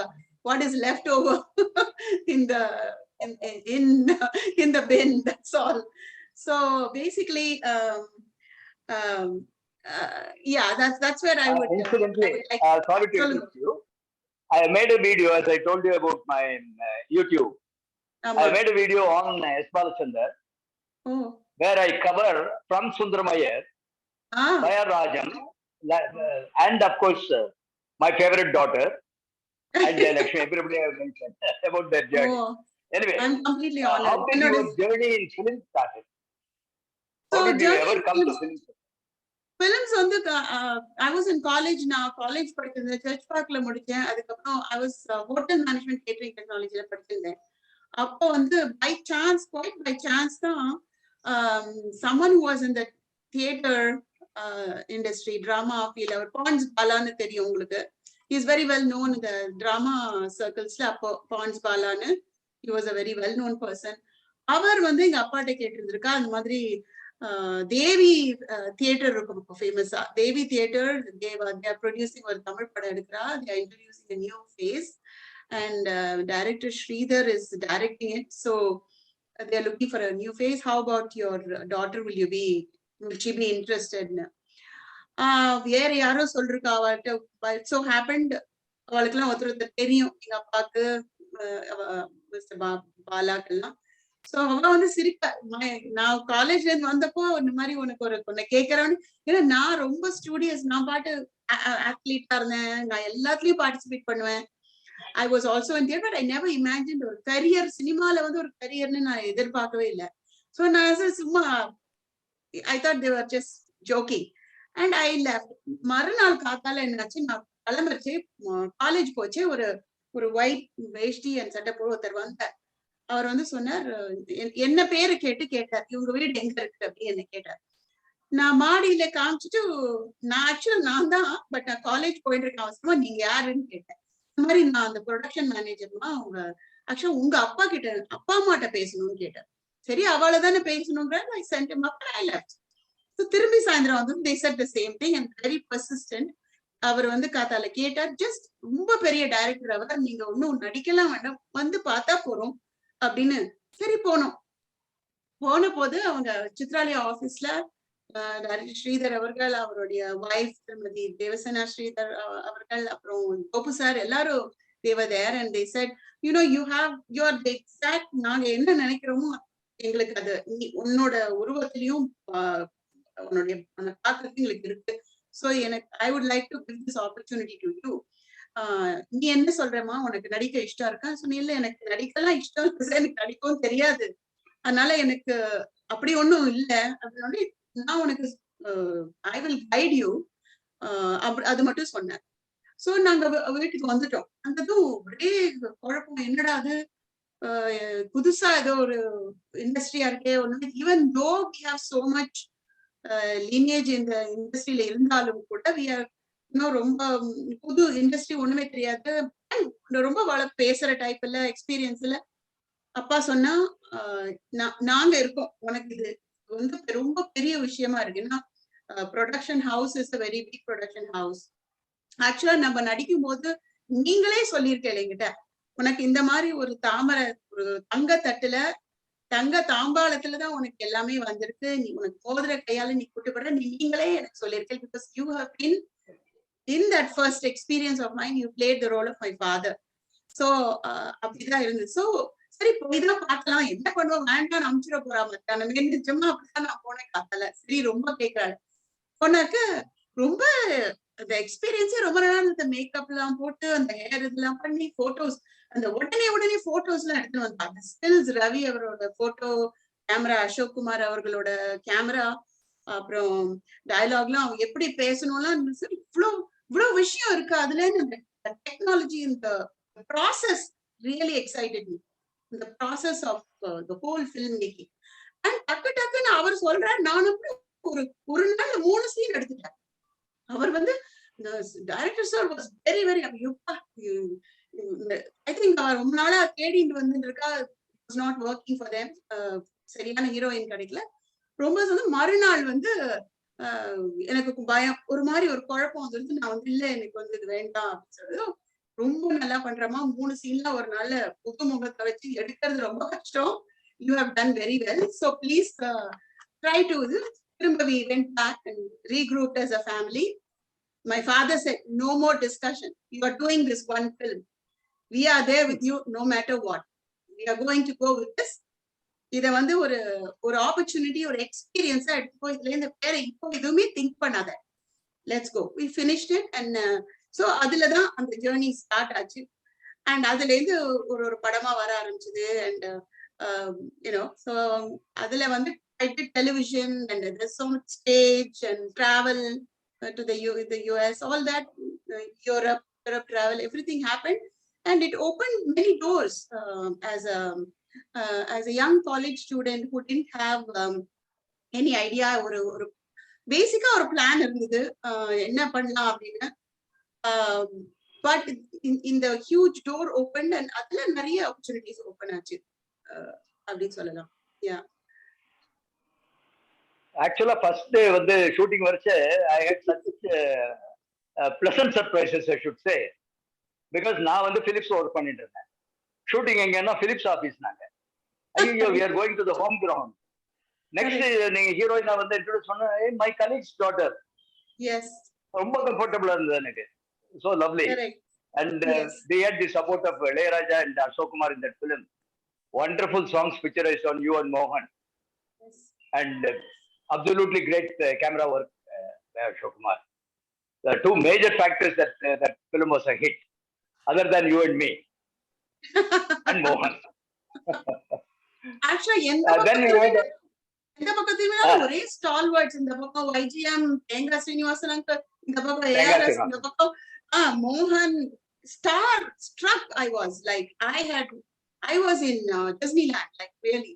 what is left over in the bin, that's all. So basically, yeah, that's where I would. Incidentally, sorry to interrupt you. I made a video, as I told you about my YouTube. I made a video on S. Balachandar, where I cover from Sundaramayyar, Vijayalakshmi, and of course my favorite daughter, and Jaisree. Everybody I have mentioned about their journey. Anyway, I'm completely honored. How did your journey in film started? How did you ever come to film? Phillips வந்து I was in college now. College படிச்சேன், search பார்க்ல முடிச்சேன். அதுக்கப்புறம் I was hotel management catering technologyல படிச்சிருந்தேன். அப்போ வந்து quite by chance தான் someone who was in the theater industry, drama field, அவர் பான்ஸ் பாலான்னு தெரியும் உங்களுக்கு. He is very well known in the drama circles. அப்போ பான்ஸ் பாலான்னு, he was a very well known person. அவர் வந்து எங்க அப்பாட்ட கேட்டிருந்திருக்கா, அந்த மாதிரி தேவி தியேட்டர் இருக்கும் இப்போ ஃபேமஸா. தேவி தியேட்டர், they are producing ஒரு தமிழ் படம் எடுக்கிறா. They are introducing a new face, and director Sridhar is directing it. So they are looking for a new face. How about your daughter? Will she be interested? வேற யாரோ சொல்லிருக்கா அவள்கிட்ட. It so happened அவளுக்குலாம் ஒருத்தர் தெரியும் எங்க அப்பாவுக்கு, பாலாக்கெல்லாம். So அவ வந்து சிரிப்பா, நான் காலேஜ்ல இருந்து வந்தப்போ இந்த மாதிரி உனக்கு ஒன்னு கேட்கறான்னு. ஏன்னா நான் ரொம்ப ஸ்டூடியஸ், நான் பாட்டு அத்லீட்டா இருந்தேன், நான் எல்லாத்துலயும் பார்ட்டிசிபேட் பண்ணுவேன். I was also in theater, but I never imagined ஒரு கரியர், சினிமால வந்து ஒரு கரியர்னு நான் எதிர்பார்க்கவே இல்லை. சோ நான் சும்மா I thought they were just joking, and I left. மறுநாள் காத்தால என்னாச்சு, நான் கிளம்புறச்சு, காலேஜ் போச்சு, ஒரு ஒயிட் வேஷ்டி அண்ட் சட்டை போட ஒருத்தர் வந்தார். அவர் வந்து சொன்னார், என்ன பேரு கேட்டார், இவங்க வீடு எங்க இருக்கு அப்படின்னு என்ன கேட்டார். நான் மாடியில காமிச்சிட்டு, நான் தான், பட் நான் காலேஜ் போயிட்டு இருக்கேன் அவசரமா, நீங்க யாருன்னு கேட்டேன். இந்த மாதிரி நான் அந்த ப்ரொடக்ஷன் மேனேஜர்மா, ஆக்சுவலா உங்க அப்பா அம்மாட்ட பேசணும்னு கேட்டார். சரி, அவளை தானே பேசணுங்கிற, I sent him up and I left. So திரும்பி சாயந்தரம் வந்து they said the same thing and very persistent. அவர் வந்து காத்தால கேட்டார், ஜஸ்ட் ரொம்ப பெரிய டைரக்டர் அவர், நீங்க ஒன்னும் நடிக்கலாம் வேண்டாம், வந்து பார்த்தா போறோம் அப்படின்னு. சரி போனோம். போன போது அவங்க சித்ராலயா ஆபீஸ்ல டைரக்டர் ஸ்ரீதர் அவர்கள், அவருடைய வைஃப் திருமதி தேவசேனா ஸ்ரீதர் அவர்கள், அப்புறம் கோபு சார், எல்லாரும் they were there and they said, you have your exact, நாங்க என்ன நினைக்கிறோமோ எங்களுக்கு அது உன்னோட உருவத்திலையும் உன்னுடைய அந்த பாத்திரத்தையும் எங்களுக்கு இருக்கு. So I would like to give this opportunity to you. நீ என்ன சொல்றமா, உனக்கு நடிக்க இஷ்டம் இருக்கா? சொன்ன, எனக்கு நடிக்கலாம் இஷ்டம் இல்லை, எனக்கு நடிக்கவும் தெரியாது, அதனால எனக்கு அப்படி ஒண்ணும் இல்லை அப்படின்னு. நான் உனக்கு I will guide you, அது மட்டும் சொன்னேன். சோ நாங்க வீட்டுக்கு வந்துட்டோம். அந்ததும் ஒரே குழப்பம், என்னடா அது புதுசா ஏதோ ஒரு இண்டஸ்ட்ரியா இருக்கே. Even though we have so much lineage இந்த இண்டஸ்ட்ரியில இருந்தாலும் கூட we are ரொம்ப புது இண்டஸ்ட்ரி, ஒண்ணுமே தெரியாது, ரொம்ப பேசுற டைப் இல்ல, எக்ஸ்பீரியன்ஸ் இல்ல. அப்பா சொன்னா, நாங்க இருக்கோம், உனக்கு இது வந்து ரொம்ப பெரிய விஷயமா இருக்கு. ஏன்னா production house is a very big production house. ஆக்சுவலா நம்ம நடிக்கும் போது நீங்களே சொல்லியிருக்கேன் என்கிட்ட, உனக்கு இந்த மாதிரி ஒரு தாமரை, ஒரு தங்க தட்டுல, தங்க தாம்பாளத்துலதான் உனக்கு எல்லாமே வந்திருக்கு, நீ உனக்கு போதுற கையால நீ கூட்டுப்படுற, நீங்களே எனக்கு சொல்லியிருக்கேன். Because you have been in that first experience of mine, you played the role of my father. So அப்படிதான் இருந்தது. So சரி போய்தான் பார்க்கலாம், என்ன பண்ணுவோம், வேண்டாம் அனுப்பிச்சிட போறா மச்சான், நிஜமா அப்படிதான் நான் போனேன் காத்தால. சரி ரொம்ப கேட்கறாரு போனாக்க, ரொம்ப அந்த எக்ஸ்பீரியன்ஸே ரொம்ப நல்லா இருந்தது. மேக்கப் எல்லாம் போட்டு அந்த ஹேர் இதெல்லாம் பண்ணி போட்டோஸ், அந்த உடனே போட்டோஸ் எல்லாம் எடுத்துட்டு வந்தாங்க. ஸ்டில்ஸ் ரவி அவரோட போட்டோ கேமரா, அசோக் குமார் அவர்களோட கேமரா, அப்புறம் டயலாக்லாம் அவங்க எப்படி பேசணும்லாம் இவ்வளவு விஷயம் இருக்கு அதுல. டெக்னாலஜி, இந்த ப்ராசஸ் ரியலி எக்ஸைட்டட் மீ, இந்த process of the whole film making. And டக்குன்னு அவர் சொல்றாரு, நானும் ஒரு நாள் 3 சீன் எடுத்துட்டேன். அவர் வந்து director sir was very very, I think அவர் ரொம்ப நாளா தேடிட்டு வந்துட்டு இருக்கா, was not working for them, சரியான ஹீரோயின் கிடைக்கல. ரொம்ப வந்து மறுநாள் வந்து எனக்கு பயம், ஒரு மாதிரி ஒரு குழப்பம் வந்துருந்து. நான் வந்து இல்ல எனக்கு வந்து இது வேண்டாம் அப்படின்னு சொல்லி, ரொம்ப நல்லா பண்றமா 3 சீன்ல ஒரு நாள் புது முகத்தை வச்சு எடுக்கிறது ரொம்ப கஷ்டம். You have done very well, so please try to இது. திரும்ப we went back and regrouped as a family. My father said, no more discussion, you are doing this one film, we are there with you no matter what, we are going to go with this. இத வந்து ஒரு opportunity, ஒரு எக்ஸ்பீரியன்ஸா எடுத்துக்கோ, இதுல இருந்து வேற இப்போ எதுவுமே திங்க் பண்ணாத, let's go. we finished it and so அதுலதான் அந்த ஜேர்னி ஸ்டார்ட் ஆச்சு. அண்ட் அதுல இருந்து ஒரு படமா வர ஆரம்பிச்சது. அண்ட் யூனோ, ஸோ அதுல வந்து I did television and there's so much stage and travel to the US, all that, Europe travel, everything happened, and it opened many doors as a young college student who didn't have any idea. ஒரு பேசிக்கா ஒரு plan இருந்தது என்ன பண்ணலாம் அப்படின்னு. But இந்த huge door open and அதுல நிறைய ஆப்பர்ச்சுனிட்டிஸ் ஓபன் ஆச்சு அப்படின்னு சொல்லலாம். யா, ஆக்சுவலா ஃபர்ஸ்ட் டே வந்து ஷூட்டிங் வரைச்சு I had such pleasant surprises I should say. Because நான் வந்து பிலிப்ஸ் ஒர்க் பண்ணிட்டு இருந்தேன். ஷூட்டிங் எங்கன்னா பிலிப்ஸ் ஆபீஸ். நாங்க ஐயோ we are going to the home ground. Next நீங்க ஹீரோயினா வந்து இன்ட்ரோடியூஸ் பண்ண, மை கலீக்ஸ் டாட்டர். எஸ், ரொம்ப கம்ஃபர்டபுளா இருந்தது எனக்கு. So lovely. And they had the support of Ilayaraja and Ashok Kumar in that film. Wonderful songs picturized on you and Mohan. yes. And absolutely great camera work by Ashok Kumar. There are two major factors that that film was a hit, other than you and me and Mohan. Actually, இந்த பக்கத்துலயுமே ஒரே stalwarts. இந்த பக்கம் YGM தேங்கா Srinivasan uncle, இந்த பக்கம் ARS, இந்த பக்கம் Mohan. Star struck I was, like I was in Disneyland, like really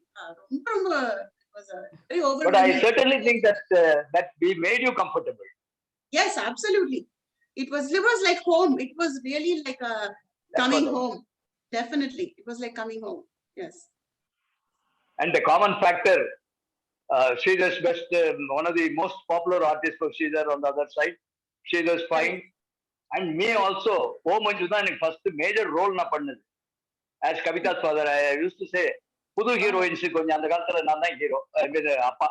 ரொம்ப was a very overwhelming. But I certainly think that that we made you comfortable. Yes, absolutely. It was like home. It was really like coming home. Definitely, it was like coming home. Yes. And the common factor, Sridhar's best, one of the most popular artists for Sridhar on the other side. Sridhar's fine. And me also. Oh, Manju da எனக்கு first major role நான் பண்ணது. As Kavita's father, I used to say, புது heroines கொஞ்சம் அந்த காலத்துல நான் தான் hero, அப்பா.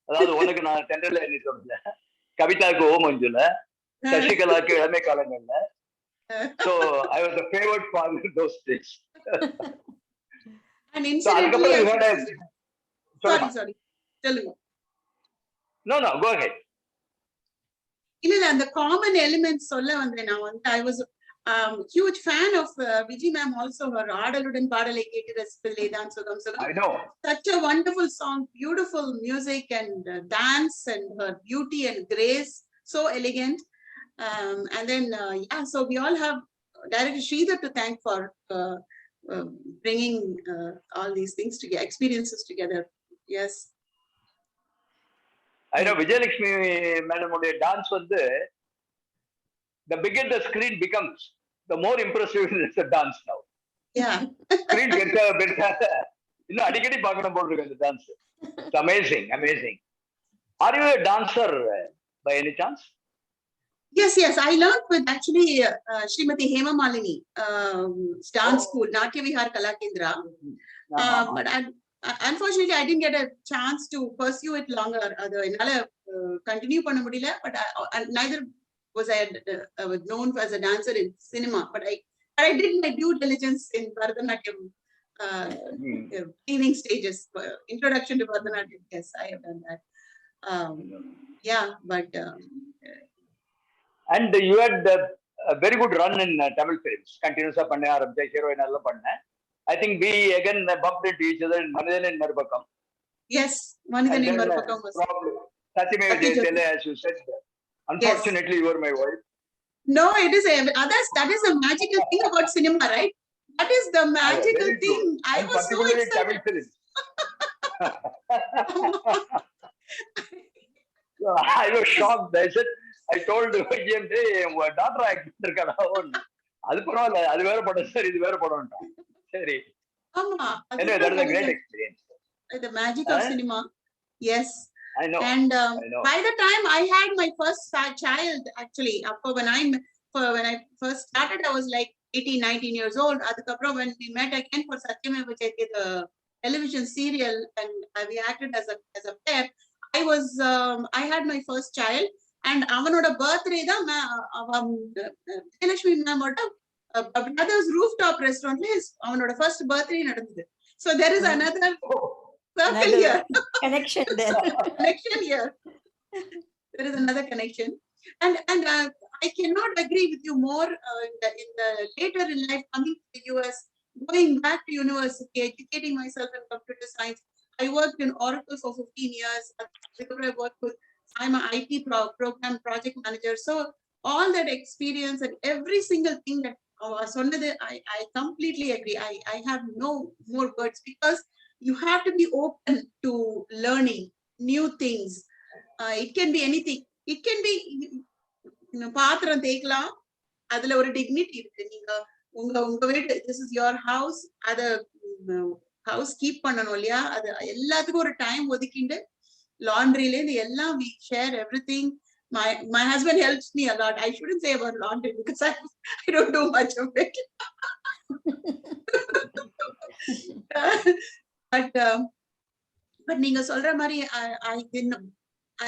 அதாவது உனக்கு நான் தென்றல என்ன சொல்ல, கவிதாவுக்கு ஓ மஞ்சுல, சசிகலாவுக்கு இளமை காலங்கள்ல. So I was the favorite father in those days. And incidentally, sorry, tell me. No, go ahead. இல்ல அந்த காமன் எலிமெண்ட்ஸ் சொல்ல வந்தேன். நான் வந்து I was huge fan of Vijay ma'am also. her ஆடலுடன் பாடலை கேட்டு ரசிப்பதிலேதான் சுகம் சுகம். I know. Such a wonderful song, beautiful music and dance, and her beauty and grace, so elegant. And then yeah, so we all have Director Sridhar to thank for bringing all these things together, experiences together. Yes. I know Vijayalakshmi madam உடைய dance வந்து the bigger the screen becomes, the more impressive is the dance now. Yeah. Screen பெருசா இன்னும் அடிக்கடி பார்க்கணும் போல இருக்கு அந்த dance. It's amazing. Are you a dancer by any chance? Yes, I learned with actually Srimati Hema Malini dance school, Natya Vihar Kala Kendra. But unfortunately, I didn't get a chance to pursue it longer. Adha continue panna mudiyala, but neither was I known as a dancer in cinema. But I did my due diligence in Bharatanatyam training stages, introduction to Bharatanatyam. Yes, I have done that. Yeah, but. And you had a very good run in Tamil films. Continuously panna arambcha heroine alla panna. I think we again bumped into each other in Manidhan Marupakam. Yes, Manidhan Marupakam was probably Satyameva Jayatele, as you said. Unfortunately, yes. You were my wife. No, it is that is the magical thing about cinema, right? That is the magical thing. I was so excited. Tamil films. I was shocked. I told him, hey, daughter actor இருக்கடா அது பரவாயில்லை அது வேற படம் sir இது வேற படம் சரி anyway that is a great experience. The magic of cinema. Yes, I know. And I know. By the time I had my first child, actually when I first started I was like 18-19 years old. Adukapra when we met again for Satyameva Jayate, the television serial, and we acted as a pair. I had my first child. And avanoda birthday da Vijayalakshmi ma'am oda brother's rooftop restaurant is avanoda first birthday nadandhudu. So there is another circle here. Connection there. Connection here. There is another connection. And I cannot agree with you more in the later in life, coming to the US, going back to university, educating myself in computer science. I worked in Oracle for 15 years. I worked with I'm an IT program project manager. So all that experience and every single thing that I completely agree. I have no more words because you have to be open to learning new things. It can be anything. It can be பாத்திரம் தேய்க்கலாம் அதுல ஒரு dignity இருக்கு. நீங்க உங்க வீட்டு this is your house, அத house keep பண்ணணும் இல்லையா? அது எல்லாத்துக்கும் ஒரு time ஒதுக்கிண்டு laundry we share everything. My husband helps me a lot. I shouldn't say about laundry because I don't do much of it. But neenga solra mari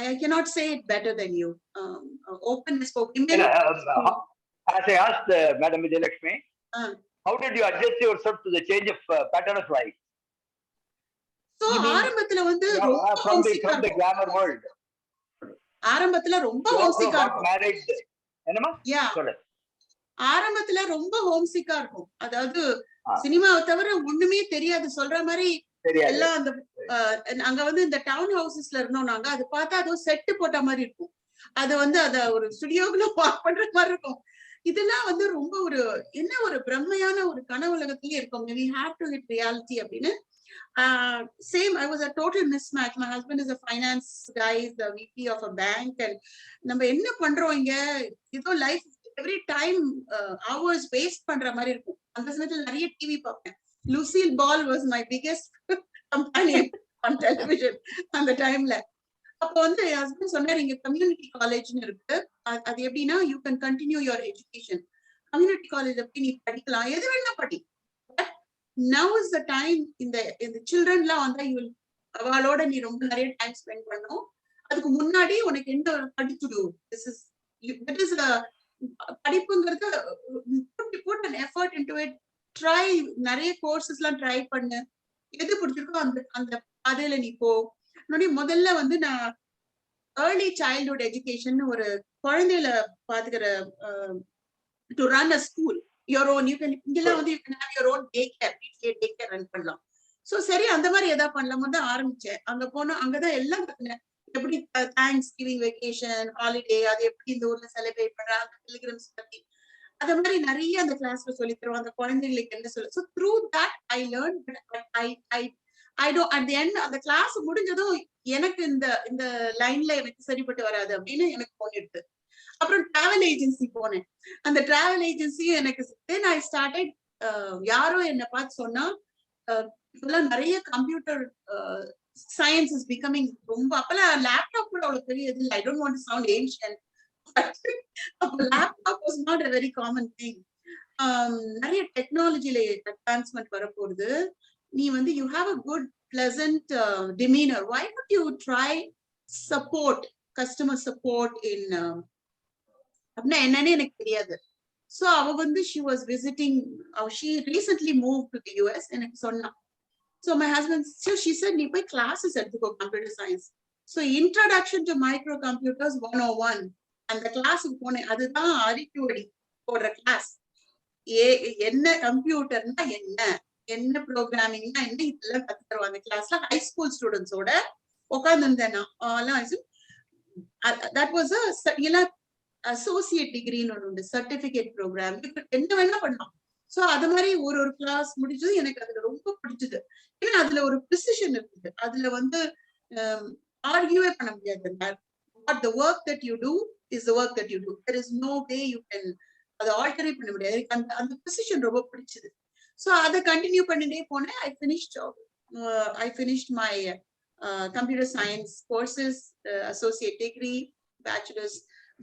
I cannot say it better than you. Openness for women. As I asked Madam Vijayalakshmi, how did you adjust yourself to the change of pattern of life? So ஆரம்பத்துல வந்து from the glamour world. ஆரம்பத்துல ரொம்ப ஹோம்சிக்கா இருக்கும். என்னமா? சொல்லு. ஆரம்பத்துல ரொம்ப ஹோம்சிக்கா இருக்கும். அதாவது சினிமாவை தவிர ஒண்ணுமே தெரியாது சொல்ற மாதிரி எல்லாம் அந்த அங்க வந்து இந்த டவுன் ஹவுசஸ்ல இருந்தோம் நாங்க. அது பார்த்தா அது செட்டு போட்ட மாதிரி இருக்கும். அது வந்து அத ஒரு ஸ்டுடியோக்குள்ள வாக் பண்ற மாதிரி இருக்கும். இதெல்லாம் வந்து ரொம்ப ஒரு பிரம்மையான ஒரு கனவுலகத்திலே இருக்கும். we have to hit reality அப்படின்னு. Same, I was a total mismatch. My husband is a finance guy, the VP of a bank, and நம்ம என்ன பண்றோம் இங்க ஏதோ life every time hours waste பண்ற மாதிரி இருக்கும். அந்த சமயத்துல நிறைய டிவி பார்ப்பேன். Lucille Ball was my biggest companion on television அந்த டைம்ல. அப்போ வந்து என் ஹஸ்பண்ட் சொன்னார், இங்க கம்யூனிட்டி காலேஜ்னு இருக்கு, அது எப்படின்னா you can continue your education. Community college எப்படி நீ படிக்கலாம், எது வேணா படி. Now is the time இந்த சில்ட்ரன்லாம் வந்தா அவளோட நீ ரொம்ப நிறைய டைம் ஸ்பெண்ட் பண்ணும். அதுக்கு முன்னாடி உனக்கு எந்த ஒரு படிச்சுடு படிப்புங்கிறது put an effort into it. Try நிறைய கோர்சஸ் எல்லாம் ட்ரை பண்ணு, எது பிடிச்சிருக்கோ அந்த பாதையில நீ போ. முதல்ல வந்து நான் ஏர்லி சைல்ட்ஹுட் எஜுகேஷன் ஒரு குழந்தையில பாத்துக்கிற to run a school your own, you can இங்கெல்லாம் வந்து you can have your own daycare, daycare run பண்ணலாம். சோ சரி அந்த மாதிரி ஏதாவது பண்ணலாமோ தான் ஆரம்பிச்சேன். அங்க போனா அங்கதான் எல்லாம் கத்துனேன். எப்படி தேங்க்ஸ் கிவிங் வெக்கேஷன் ஹாலிடே அது எப்படி இந்த ஊர்ல செலிப்ரேட் பண்றாங்க, பிலிகிரிம்ஸ் பத்தி அத மாதிரி நிறைய அந்த கிளாஸ்ல சொல்லி தருவோம். அந்த குழந்தைகளுக்கு என்ன சொல்ல. So through that I learned, but I don't at the end அந்த கிளாஸ் முடிஞ்சதும் எனக்கு இந்த லைன்ல எனக்கு சரிப்பட்டு வராது அப்படின்னு எனக்கு தோணிடுது. அப்புறம் டிராவல் ஏஜென்சி போனேன். அந்த டிராவல் ஏஜென்சியும் எனக்கு then I started யாரோ என்ன பார்த்து சொன்னா இப்பெல்லாம் நிறைய கம்ப்யூட்டர் சயின்ஸ் இஸ் பிகமிங் ரொம்ப, அப்பெல்லாம் லேப்டாப் கூட அவ்வளவு பெரிய இது இல்லை. I don't want to sound ancient. Laptop was not a very common thing. நிறைய டெக்னாலஜில அட்வான்ஸ்மெண்ட் வரப்போகுது. நீ வந்து you have a good pleasant demeanor. Why don't you try support, customer support in அப்படின்னா என்னன்னு எனக்கு தெரியாது. So அவ வந்து she was visiting, she recently moved to the US எனக்கு சொன்னா. So my husband, so she said நீ போய் classes எடுத்துக்கோ computer science. So introduction to microcomputers 101 அந்த கிளாஸுக்கு போனேன். அதுதான் அரிக்குவடி போடுற கிளாஸ். என்ன கம்ப்யூட்டர்னா என்ன ப்ரோக்ராமிங்னா என்ன இதெல்லாம் கத்து தருவாங்க கிளாஸ்ல. ஹை ஸ்கூல் ஸ்டூடெண்ட்ஸோட உட்கார்ந்துருந்தேன் நான். தட் வாஸ் அசோசியேட் டிகிரின்னு ஒன்று உண்டு, சர்டிபிகேட் ப்ரோக்ராம், என்ன வேணா பண்ணலாம். சோ அது மாதிரி ஒரு கிளாஸ் முடிச்சது எனக்கு அதுல ரொம்ப பிடிச்சது. ஏன்னா அதுல ஒரு ப்ரிசிஷன் இருக்குது. அதுல வந்து ஆர்கியூவே பண்ண முடியாது. What the work that you do is the work that you do. There is no way you can அதை ஆல்டரே பண்ண முடியாது. அந்த பொசிஷன் ரொம்ப பிடிச்சது. ஸோ அதை கண்டினியூ பண்ணிட்டே போனேன். I finished my computer science courses, associate degree, bachelor's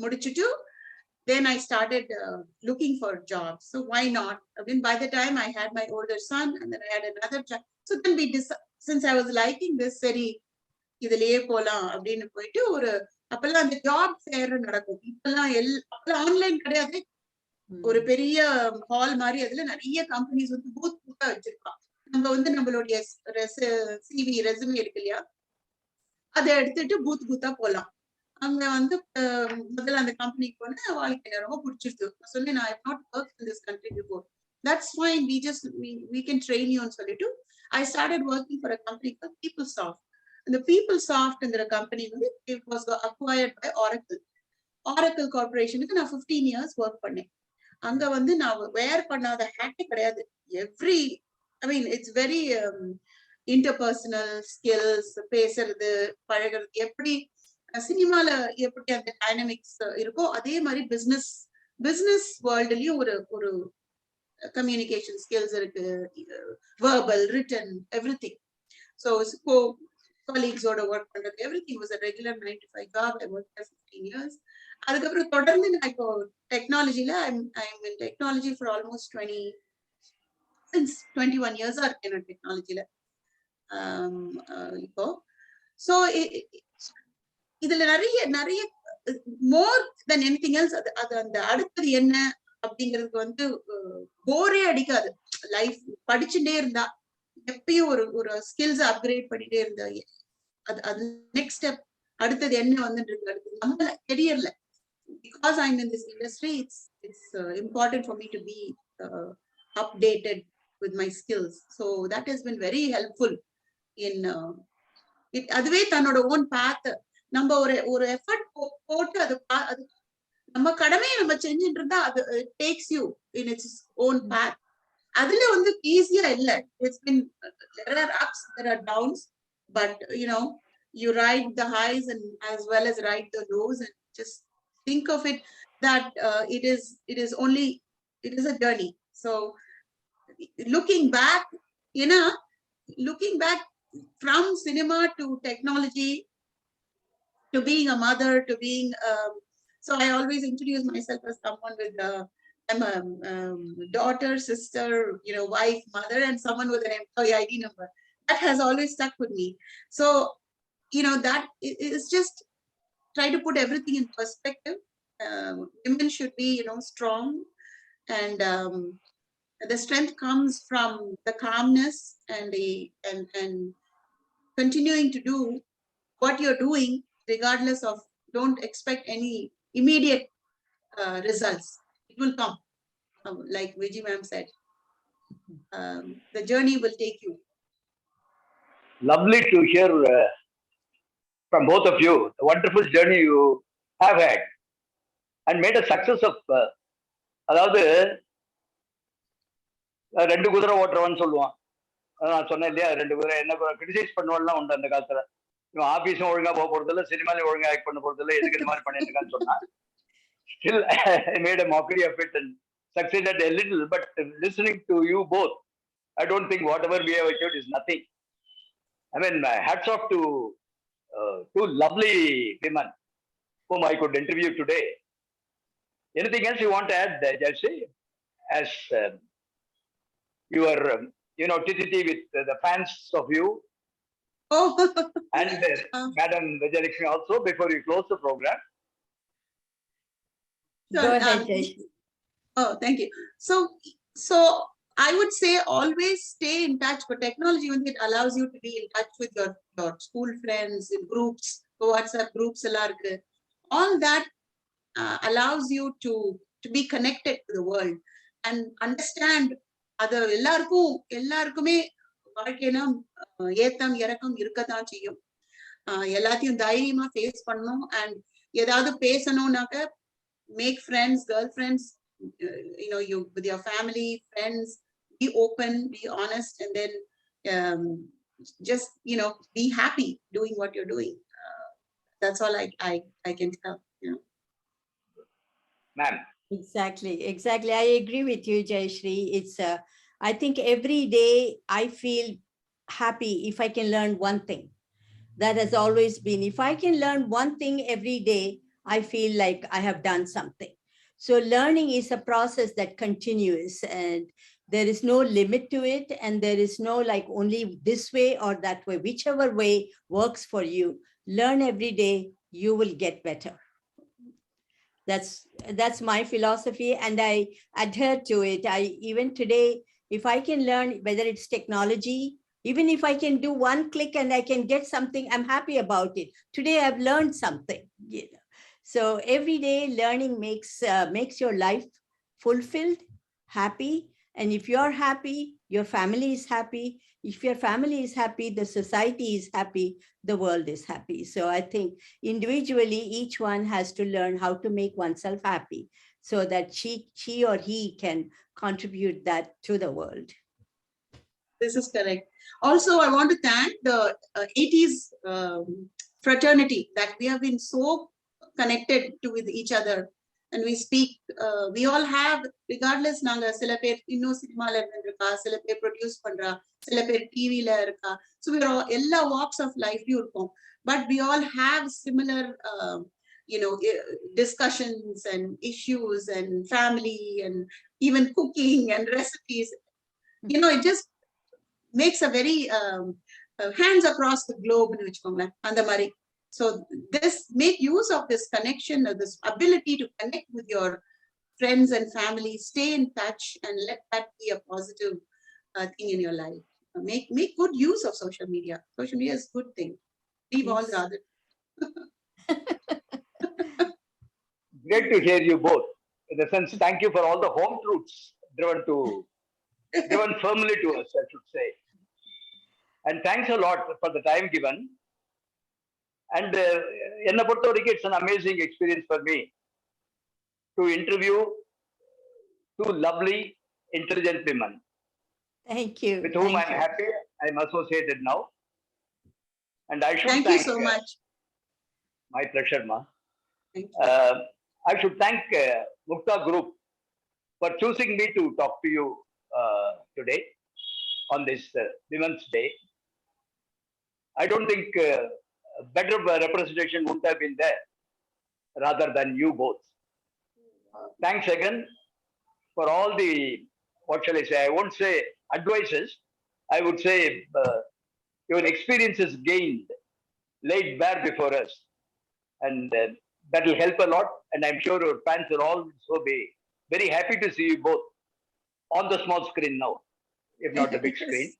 முடிச்சுட்டு then I started looking for jobs. So why not? I mean, by the time I had my older son and then I had another job. So then since I was liking this, சரி இதுலயே போலாம் அப்படின்னு போயிட்டு அப்பெல்லாம் அந்த job fair நடக்கும். இப்பெல்லாம் online கிடையாது. ஒரு பெரிய ஹால் மாதிரி அதுல நிறைய கம்பெனிஸ் வந்து பூத் பூத்தா வச்சிருப்பாங்க. நம்ம வந்து நம்மளுடைய சிவி ரெசுமே இருக்கு இல்லையா, அதை எடுத்துட்டு பூத் பூத்தா போலாம். அங்க வந்து முதல்ல அந்த கம்பெனிக்கு போன வாழ்க்கை எனக்கு ரொம்ப பிடிச்சிருக்கு. சொல்லி நான் I not work in this country before. That's fine, we can train you ன்னு சொல்லிட்டு I started working for a company called PeopleSoft. இந்த PeopleSoftங்கிற கம்பெனி வந்து it was acquired by Oracle கார்பரேஷனுக்கு நான் 15 years ஒர்க் பண்ணேன். அங்க வந்து நான் வேர் பண்ணாத ஹேட்டே கிடையாது. இட்ஸ் வெரி இன்டர்பர்சனல் ஸ்கில்ஸ், பேசுறது பழகிறது, எப்படி சினிமால எப்படி அந்த டைனமிக்ஸ் இருக்கோ அதே மாதிரி பிசினஸ் வேர்ல்டுலயும் ஒரு கம்யூனிகேஷன் ஸ்கில்ஸ் இருக்கு. Verbal, written, everything. ஸோ colleagues-ஓட ஒர்க் பண்றது, everything was a regular 9 to 5 job. I worked for 15 years. அதுக்கப்புறம் தொடர்ந்து நான் இப்போ டெக்னாலஜில I'm in technology for almost 21 years இருக்கேன் நான் டெக்னாலஜில இப்போ. ஸோ இதுல நிறைய மோர் தென் எனிதிங் எல்ஸ் அது அந்த அடுத்தது என்ன அப்படிங்கிறதுக்கு வந்து போரே அடிக்காது. லைஃப் படிச்சுட்டே இருந்தா எப்பயும் ஒரு ஸ்கில்ஸ் அப்கிரேட் பண்ணிட்டே இருந்தா அது நெக்ஸ்ட் ஸ்டெப் அடுத்தது என்ன வந்துட்டு இருக்கு, அடுத்தது நம்ம கெரியர்ல. Because I'm in this industry, it's important for me to be updated with my skills. So that has been very helpful in அதுவே தன்னோட ஓன் பாத் நம்ம ஒரு எஃபர்ட் போட்டு அது நம்ம கடமையை நம்ம செஞ்சுட்டு இருந்தா அது takes you in its own path. அதுல வந்து ஈஸியா இல்ல. It's been, there are ups, there are downs, but you ride the highs and as well as ride the lows, and just think of it that it is a journey. So looking back from cinema to technology to being a mother to being so I always introduce myself as someone with I'm a daughter, sister, wife, mother, and someone with an employee ID number. That has always stuck with me. So that is just try to put everything in perspective. Women should be strong, and the strength comes from the calmness and continuing to do what you're doing regardless of, don't expect any immediate results. It will come, like Vijay ma'am said. The journey will take you. Lovely to hear from both of you the wonderful journey you have had and made a success of. அதாவது 2 குதிரை ஓட்டுறவன்னு சொல்லுவான். நான் சொன்னேன் இல்லையா, 2 குதிரை என்ன criticise பண்ணுவான்லாம் உண்டு அந்த காலத்துல. இவன் ஆபீஸும் ஒழுங்கா போக போறது இல்லை, சினிமாலையும் ஒழுங்கா ஆக்ட் பண்ண போறது இல்லை, எதுக்கு இந்த மாதிரி பண்ணிட்டு இருக்கான்னு சொன்னா. Still I made a mockery of it and succeeded a little, but listening to you both, I don't think whatever we have achieved is nothing. I mean, hats off to 2 lovely women whom I could interview today. Anything else you want to add, Jaisree? As your, TTT with the fans of you Oh, and Madam Vijayalakshmi also, before you close the program. Go so, ahead, Jaisree. oh, thank you. So I would say always stay in touch. But technology, when it allows you to be in touch with your school friends, in groups, WhatsApp groups, all that allows you to be connected to the world and understand அது எல்லாருக்குமே வாழ்க்கைனா ஏத்தம் இறக்கம் இருக்கத்தான் செய்யும். எல்லாத்தையும் தைரியமா face பண்ணணும். அண்ட் ஏதாவது பேசணும்னாக்க make friends, girlfriends, you with your family, friends, be open, be honest, and then just be happy doing what you're doing. That's all I can tell. Ma'am. Exactly. I agree with you, Jaisree. It's I think every day I feel happy if I can learn one thing. That has always been, if I can learn one thing every day, I feel like I have done something. So learning is a process that continues, and there is no limit to it, and there is no like only this way or that way. Whichever way works for you, learn every day, you will get better. That's my philosophy, and I adhere to it. Even today, if I can learn, whether it's technology, even if I can do one click and I can get something, I'm happy about it. Today I've learned something. So every day learning makes your life fulfilled, happy. And if you're happy, your family is happy. If your family is happy, the society is happy, the world is happy. So I think individually, each one has to learn how to make oneself happy so that she or he can contribute that to the world. This is correct. Also, I want to thank the 80s fraternity that we have been so connected to with each other. And we speak, we all have, regardless, naanga sila per inno cinema la irundruka, sila per produce pandra, sila per TV la iruka. So we are all ella walks of life irukom, but we all have similar discussions and issues and family and even cooking and recipes. It just makes a very hands across the globe nu vechukongla and mari. So this, make use of this connection, or this ability to connect with your friends and family, stay in touch, and let that be a positive thing in your life. Make good use of social media. Social media is a good thing. Leave all the other. Great to hear you both. In the sense, thank you for all the home truths given firmly to us, I should say. And thanks a lot for the time given. And it's an amazing experience for me to interview two lovely, intelligent women. Thank you. With whom I'm happy I'm associated now. And I should thank you so much. My pleasure, Ma. Thank you. I should thank MUKTHA Group for choosing me to talk to you today on this Women's Day. I don't think better representation wouldn't have been there rather than you both. Thanks again for all the, what shall I say, I won't say advices, I would say your experiences gained, laid bare before us. And that will help a lot. And I'm sure your fans will also be very happy to see you both on the small screen now, if not the big screen.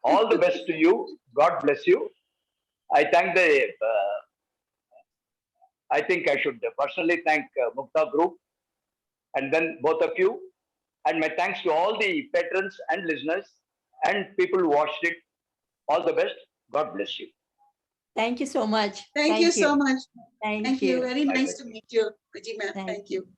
All the best to you. God bless you. I thank I think I should personally thank MUKTHA Group and then both of you. And my thanks to all the patrons and listeners and people who watched it. All the best. God bless you. Thank you so much. Thank you so much. Thank you. you. Very nice to meet you, Vijay ma'am. Thank you.